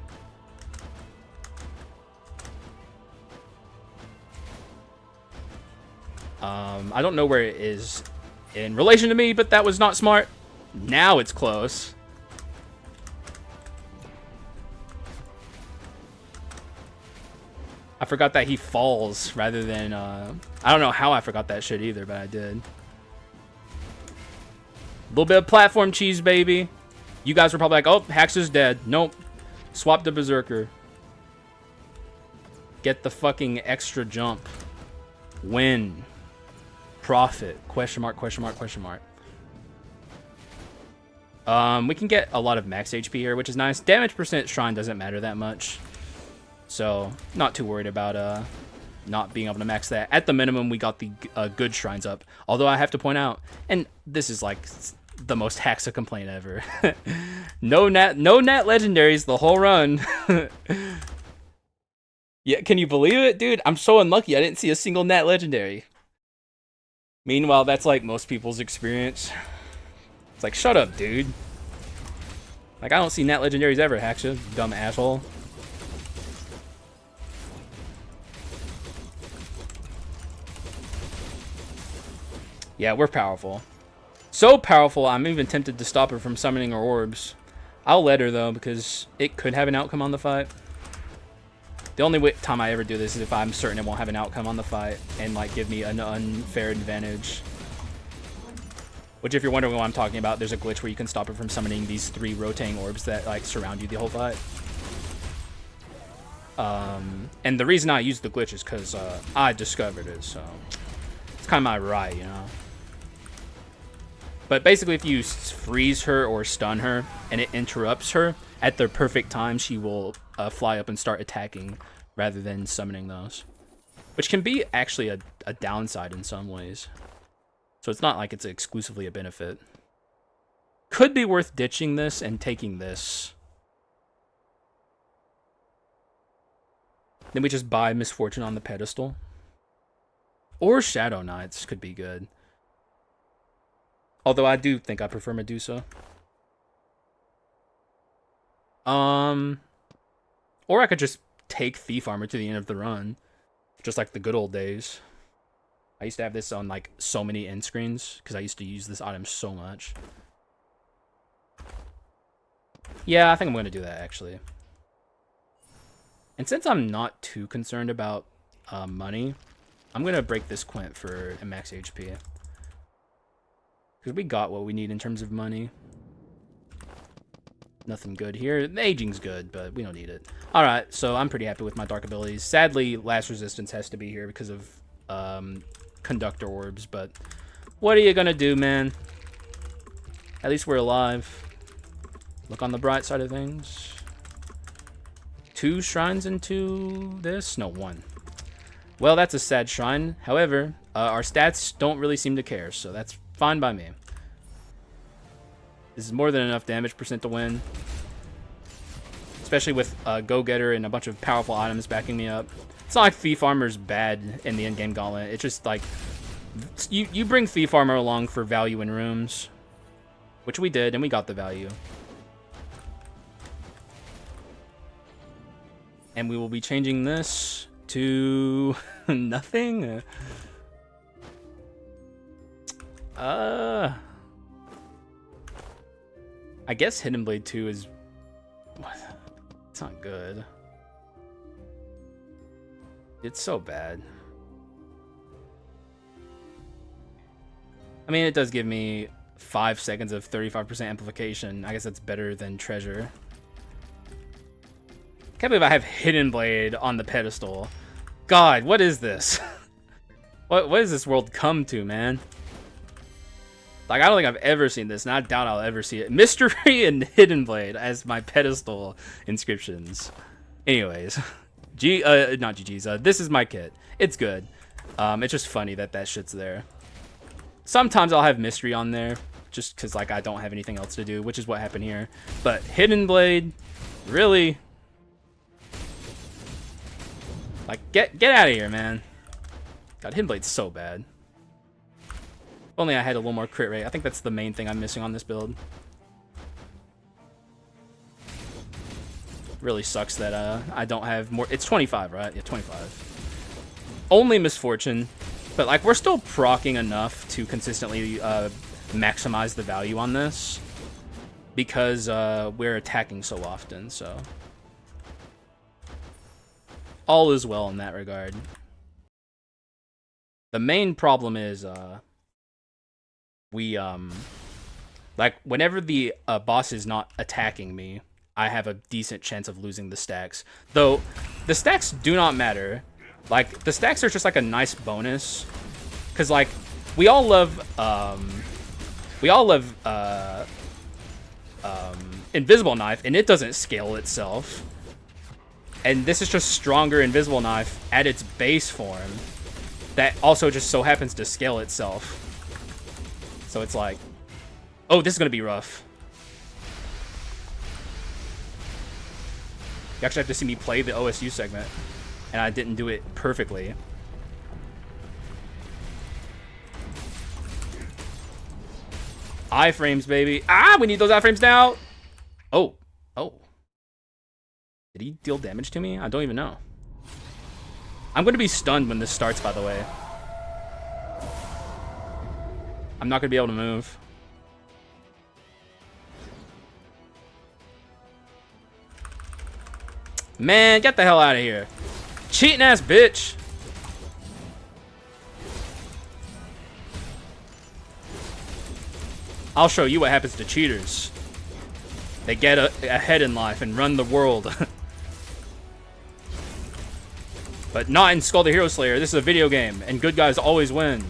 I don't know where it is in relation to me, but that was not smart. Now it's close. I forgot that he falls rather than, I don't know how I forgot that shit either, but I did. A little bit of platform cheese, baby. You guys were probably like, oh, Haxa's dead. Nope. Swap to Berserker. Get the fucking extra jump. Win. Profit. Question mark, question mark, question mark. We can get a lot of max HP here, which is nice. Damage percent shrine doesn't matter that much. So, not too worried about not being able to max that. At the minimum, we got the good shrines up. Although I have to point out, and this is like the most Haxa complaint ever. no nat legendaries the whole run. Yeah, can you believe it, dude? I'm so unlucky. I didn't see a single nat legendary. Meanwhile, that's like most people's experience. It's like, shut up, dude. Like, I don't see nat legendaries ever, Haxa, dumb asshole. Yeah, we're powerful. So powerful, I'm even tempted to stop her from summoning her orbs. I'll let her, though, because it could have an outcome on the fight. The only time I ever do this is if I'm certain it won't have an outcome on the fight and, like, give me an unfair advantage. Which, if you're wondering what I'm talking about, there's a glitch where you can stop her from summoning these 3 rotating orbs that, like, surround you the whole fight. And the reason I use the glitch is because I discovered it, so it's kind of my right, you know? But basically, if you freeze her or stun her and it interrupts her, at the perfect time, she will fly up and start attacking rather than summoning those. Which can be actually a downside in some ways. So it's not like it's exclusively a benefit. Could be worth ditching this and taking this. Then we just buy Misfortune on the pedestal. Or Shadow Knights could be good. Although I do think I prefer Medusa. Or I could just take Thief Armor to the end of the run. Just like the good old days. I used to have this on like so many end screens because I used to use this item so much. Yeah, I think I'm going to do that actually. And since I'm not too concerned about money, I'm going to break this Quint for a max HP. Because we got what we need in terms of money. Nothing good here. The aging's good, but we don't need it. Alright, so I'm pretty happy with my dark abilities. Sadly, last resistance has to be here because of conductor orbs, but what are you gonna do, man? At least we're alive. Look on the bright side of things. 2 shrines into this? No, 1. Well, that's a sad shrine. However, our stats don't really seem to care, so that's fine by me. This is more than enough damage percent to win. Especially with Go-Getter and a bunch of powerful items backing me up. It's not like Thief Armor's bad in the endgame gauntlet. It's just like, you bring Thief Armor along for value in rooms. Which we did, and we got the value. And we will be changing this to nothing. I guess Hidden Blade 2 is... It's not good. It's so bad. I mean, it does give me 5 seconds of 35% amplification. I guess that's better than Treasure. Can't believe I have Hidden Blade on the pedestal. God, what is this? What does this world come to, man? Like, I don't think I've ever seen this, and I doubt I'll ever see it. Mystery and Hidden Blade as my pedestal inscriptions. Anyways, not GG's. This is my kit. It's good. It's just funny that that shit's there. Sometimes I'll have Mystery on there, just because, like, I don't have anything else to do, which is what happened here. But Hidden Blade, really? Like, get out of here, man. God, Hidden Blade's so bad. If only I had a little more crit rate. I think that's the main thing I'm missing on this build. Really sucks that I don't have more. It's 25, right? Yeah, 25. Only Misfortune. But, like, we're still proccing enough to consistently maximize the value on this. Because we're attacking so often, so... All is well in that regard. The main problem is, like, whenever the boss is not attacking me, I have a decent chance of losing the stacks. Though, the stacks do not matter. Like, the stacks are just, like, a nice bonus. Because, like, we all love Invisible Knife, and it doesn't scale itself. And this is just stronger Invisible Knife at its base form that also just so happens to scale itself. So it's like, oh, this is going to be rough. You actually have to see me play the OSU segment, and I didn't do it perfectly. Iframes, baby. Ah, we need those iframes now. Oh, oh. Did he deal damage to me? I don't even know. I'm going to be stunned when this starts, by the way. I'm not going to be able to move. Man, get the hell out of here. Cheating ass bitch. I'll show you what happens to cheaters. They get ahead in life and run the world. But not in Skul the Hero Slayer. This is a video game, and good guys always win.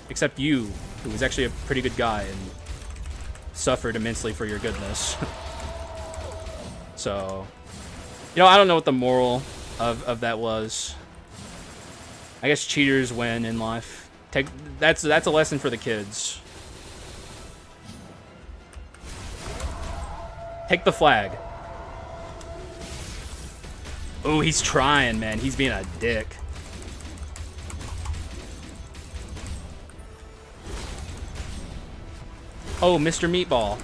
Except you, who was actually a pretty good guy and suffered immensely for your goodness. So, you know, I don't know what the moral of that was. I guess cheaters win in life. That's a lesson for the kids. Take the flag. Oh, he's trying, man. He's being a dick. Oh, Mr. Meatball.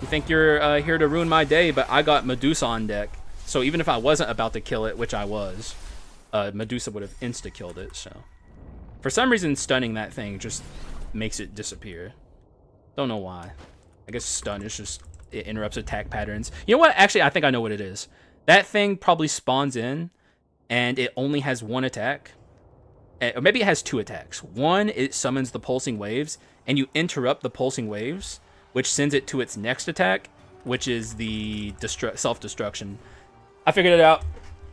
You think you're here to ruin my day, but I got Medusa on deck. So even if I wasn't about to kill it, which I was, Medusa would have insta-killed it, so. For some reason, stunning that thing just makes it disappear. Don't know why. I guess stun is just, it interrupts attack patterns. You know what? Actually, I think I know what it is. That thing probably spawns in, and it only has 1 attack. or maybe it has 2 attacks. One, it summons the pulsing waves, and you interrupt the pulsing waves, which sends it to its next attack, which is the self-destruction. I figured it out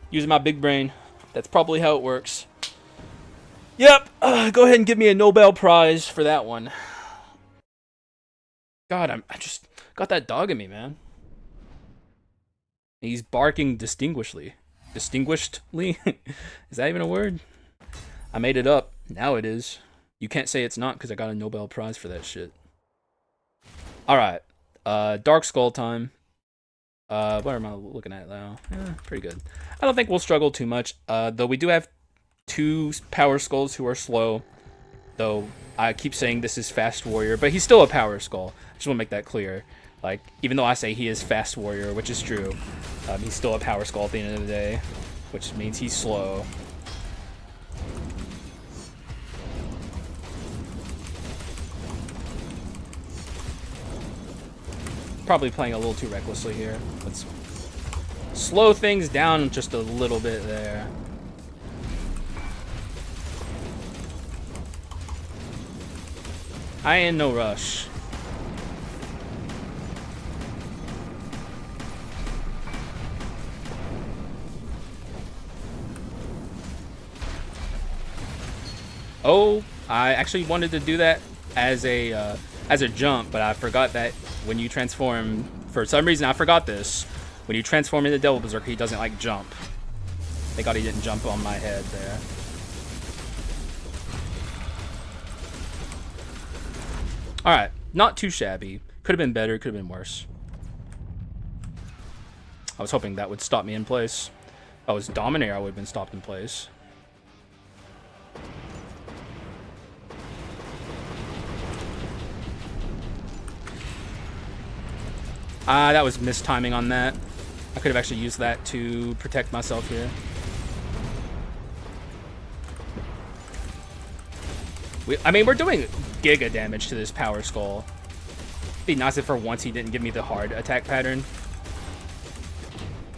using my big brain. That's probably how it works. Yep, go ahead and give me a Nobel Prize for that one. God, I just got that dog in me, man. He's barking distinguishedly. Distinguishedly? Is that even a word? I made it up. Now it is. You can't say it's not because I got a Nobel Prize for that shit. Alright. Dark Skull time. What am I looking at now? Pretty good. I don't think we'll struggle too much. Though we do have 2 Power Skulls who are slow. Though I keep saying this is Fast Warrior, but he's still a Power Skull. I just want to make that clear. Like, even though I say he is Fast Warrior, which is true, he's still a Power Skull at the end of the day, which means he's slow. Probably playing a little too recklessly here. Let's slow things down just a little bit there. I ain't in no rush. Oh, I actually wanted to do that as a jump, but I forgot that when you transform, for some reason I forgot this, when you transform into Devil Berserker, he doesn't like jump. Thank God he didn't jump on my head there. Alright, not too shabby. Could have been better, could have been worse. I was hoping that would stop me in place. If I was Dominator, I would have been stopped in place. That was mistiming on that. I could have actually used that to protect myself here. I mean, we're doing giga damage to this Power Skull. It'd be nice if for once he didn't give me the hard attack pattern.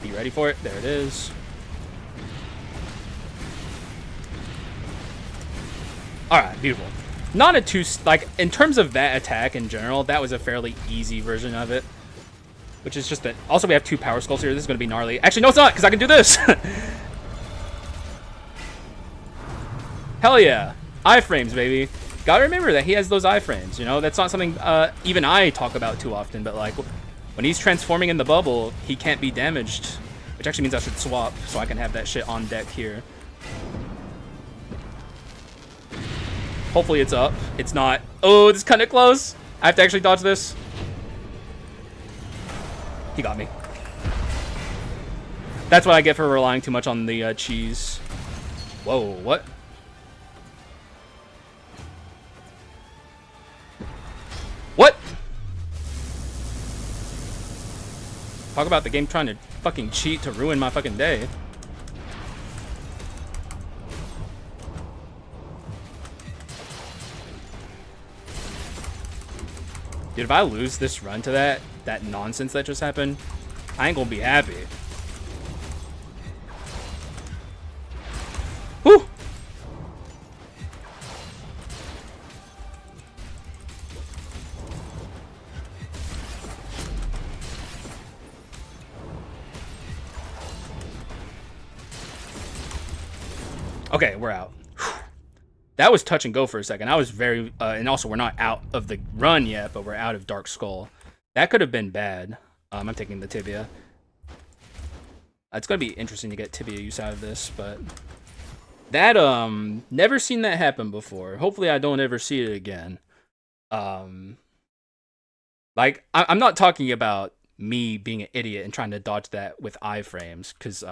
Be ready for it. There it is. Alright, beautiful. Not a too... Like, in terms of that attack in general, that was a fairly easy version of it. Which is just that... Also, we have 2 Power Skulls here. This is going to be gnarly. Actually, no, it's not, because I can do this! Hell yeah. Iframes, baby. Gotta remember that he has those iframes, you know? That's not something even I talk about too often, but, like, when he's transforming in the bubble, he can't be damaged. Which actually means I should swap, so I can have that shit on deck here. Hopefully it's up. It's not. Oh, this is kind of close. I have to actually dodge this. He got me. That's what I get for relying too much on the cheese. Whoa, what? What? Talk about the game trying to fucking cheat to ruin my fucking day. Dude, if I lose this run to that nonsense that just happened, I ain't gonna be happy. Whew! Okay, we're out. That was touch and go for a second. I was very... and also, we're not out of the run yet, but we're out of Dark Skull. That could have been bad. I'm taking the tibia. It's going to be interesting to get tibia use out of this, but... That, never seen that happen before. Hopefully I don't ever see it again. Like, I'm not talking about me being an idiot and trying to dodge that with iframes, because,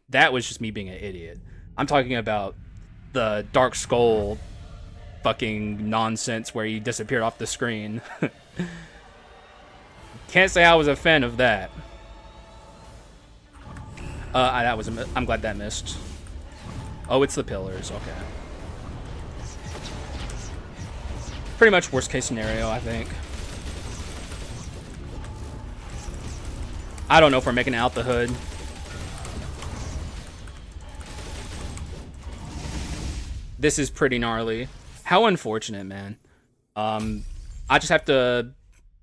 that was just me being an idiot. I'm talking about the Dark Skull fucking nonsense where he disappeared off the screen. Can't say I was a fan of that. That was I'm glad that missed. Oh, it's the pillars. Okay. Pretty much worst case scenario, I think. I don't know if we're making it out the hood. This is pretty gnarly. How unfortunate, man. I just have to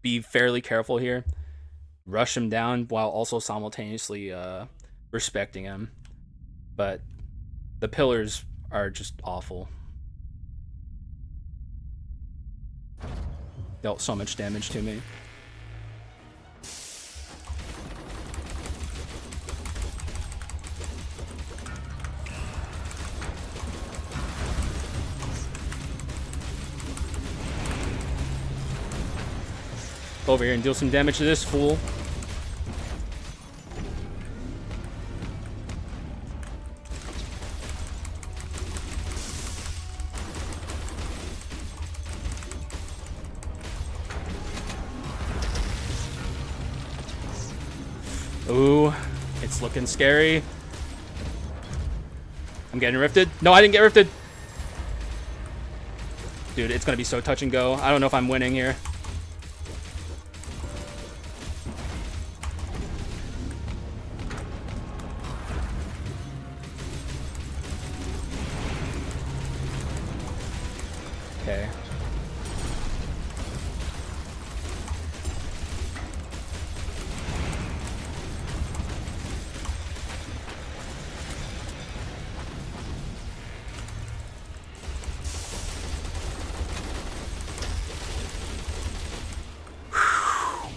be fairly careful here. Rush him down while also simultaneously respecting him. But the pillars are just awful. Dealt so much damage to me. Over here and deal some damage to this fool. Ooh, it's looking scary. I'm getting rifted. No, I didn't get rifted. Dude, it's gonna be so touch and go. I don't know if I'm winning here. Okay.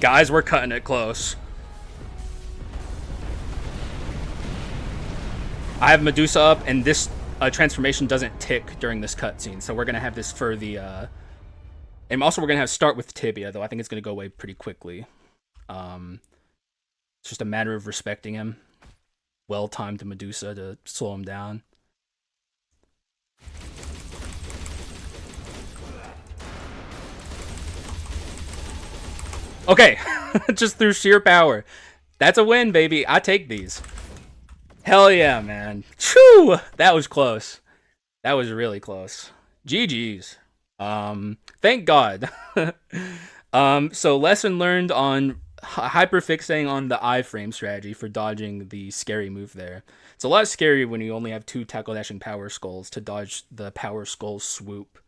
Guys, we're cutting it close. I have Medusa up, and this transformation doesn't tick during this cutscene, so we're gonna have this for the. And also, we're gonna have start with Tibia, though I think it's gonna go away pretty quickly. It's just a matter of respecting him. Well timed Medusa to slow him down. Okay, just through sheer power. That's a win, baby. I take these. Hell yeah, man. Choo! That was close. That was really close. GG's. Thank God. So lesson learned on hyperfixating on the iframe strategy for dodging the scary move there. It's a lot scarier when you only have 2 tackle dashing power skulls to dodge the power skull swoop.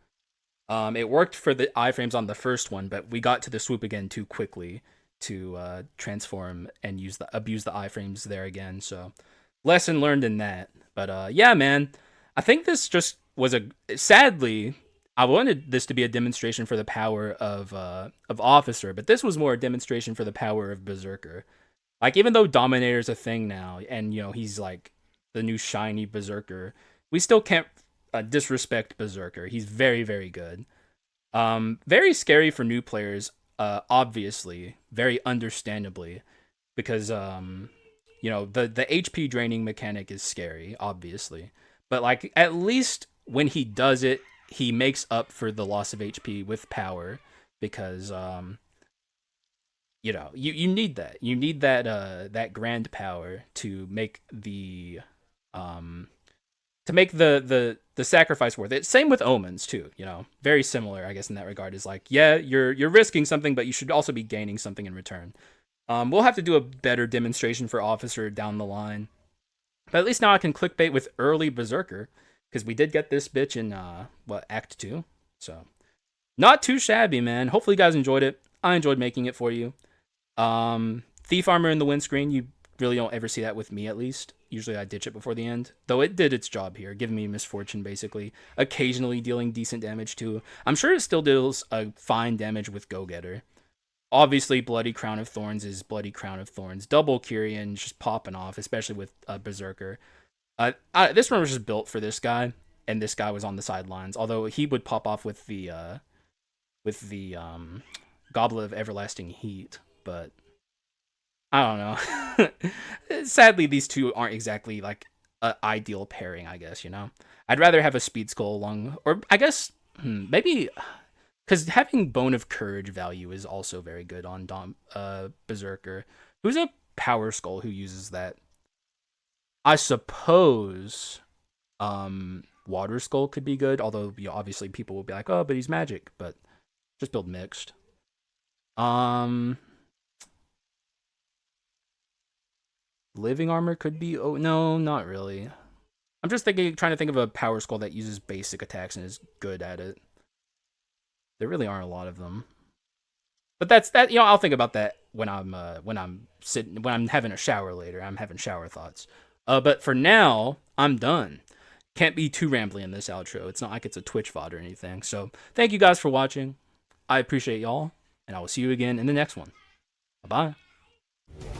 It worked for the iframes on the first one, but we got to the swoop again too quickly to transform and abuse the iframes there again. So lesson learned in that. But yeah, man, I think this just was sadly, I wanted this to be a demonstration for the power of Officer, but this was more a demonstration for the power of Berserker. Like, even though Dominator's a thing now, and he's like the new shiny Berserker, we still can't disrespect Berserker. He's very, very good. Very scary for new players, obviously, very understandably, because the HP draining mechanic is scary, obviously, but like, at least when he does it, he makes up for the loss of HP with power, because you need that. You need that grand power to make the sacrifice worth it. Same with omens too, very similar, I guess, in that regard. Is like, yeah, you're risking something, but you should also be gaining something in return. We'll have to do a better demonstration for Officer down the line, but at least now I can clickbait with early Berserker, because we did get this bitch in Act 2, so not too shabby, man. Hopefully you guys enjoyed it. I enjoyed making it for you. Thief armor in the windscreen, you really don't ever see that with me, at least. Usually I ditch it before the end, though it did its job here, giving me misfortune, basically. Occasionally dealing decent damage, too. I'm sure it still deals a fine damage with Go-Getter. Obviously, Bloody Crown of Thorns is Bloody Crown of Thorns. Double Kyrian just popping off, especially with Berserker. This one was just built for this guy, and this guy was on the sidelines, although he would pop off with the Goblet of Everlasting Heat, but I don't know. Sadly, these two aren't exactly like an ideal pairing, I guess, I'd rather have a Speed Skull along, or I guess, maybe, because having Bone of Courage value is also very good on Berserker, who's a Power Skull who uses that. I suppose Water Skull could be good, although obviously people will be like, oh, but he's magic, but just build mixed. Living armor could be, oh no, not really. I'm just trying to think of a power skull that uses basic attacks and is good at it. There really aren't a lot of them. But that's that. You know, I'll think about that when I'm having a shower later. I'm having shower thoughts. But for now, I'm done. Can't be too rambly in this outro. It's not like it's a Twitch VOD or anything. So thank you guys for watching. I appreciate y'all, and I will see you again in the next one. Bye bye.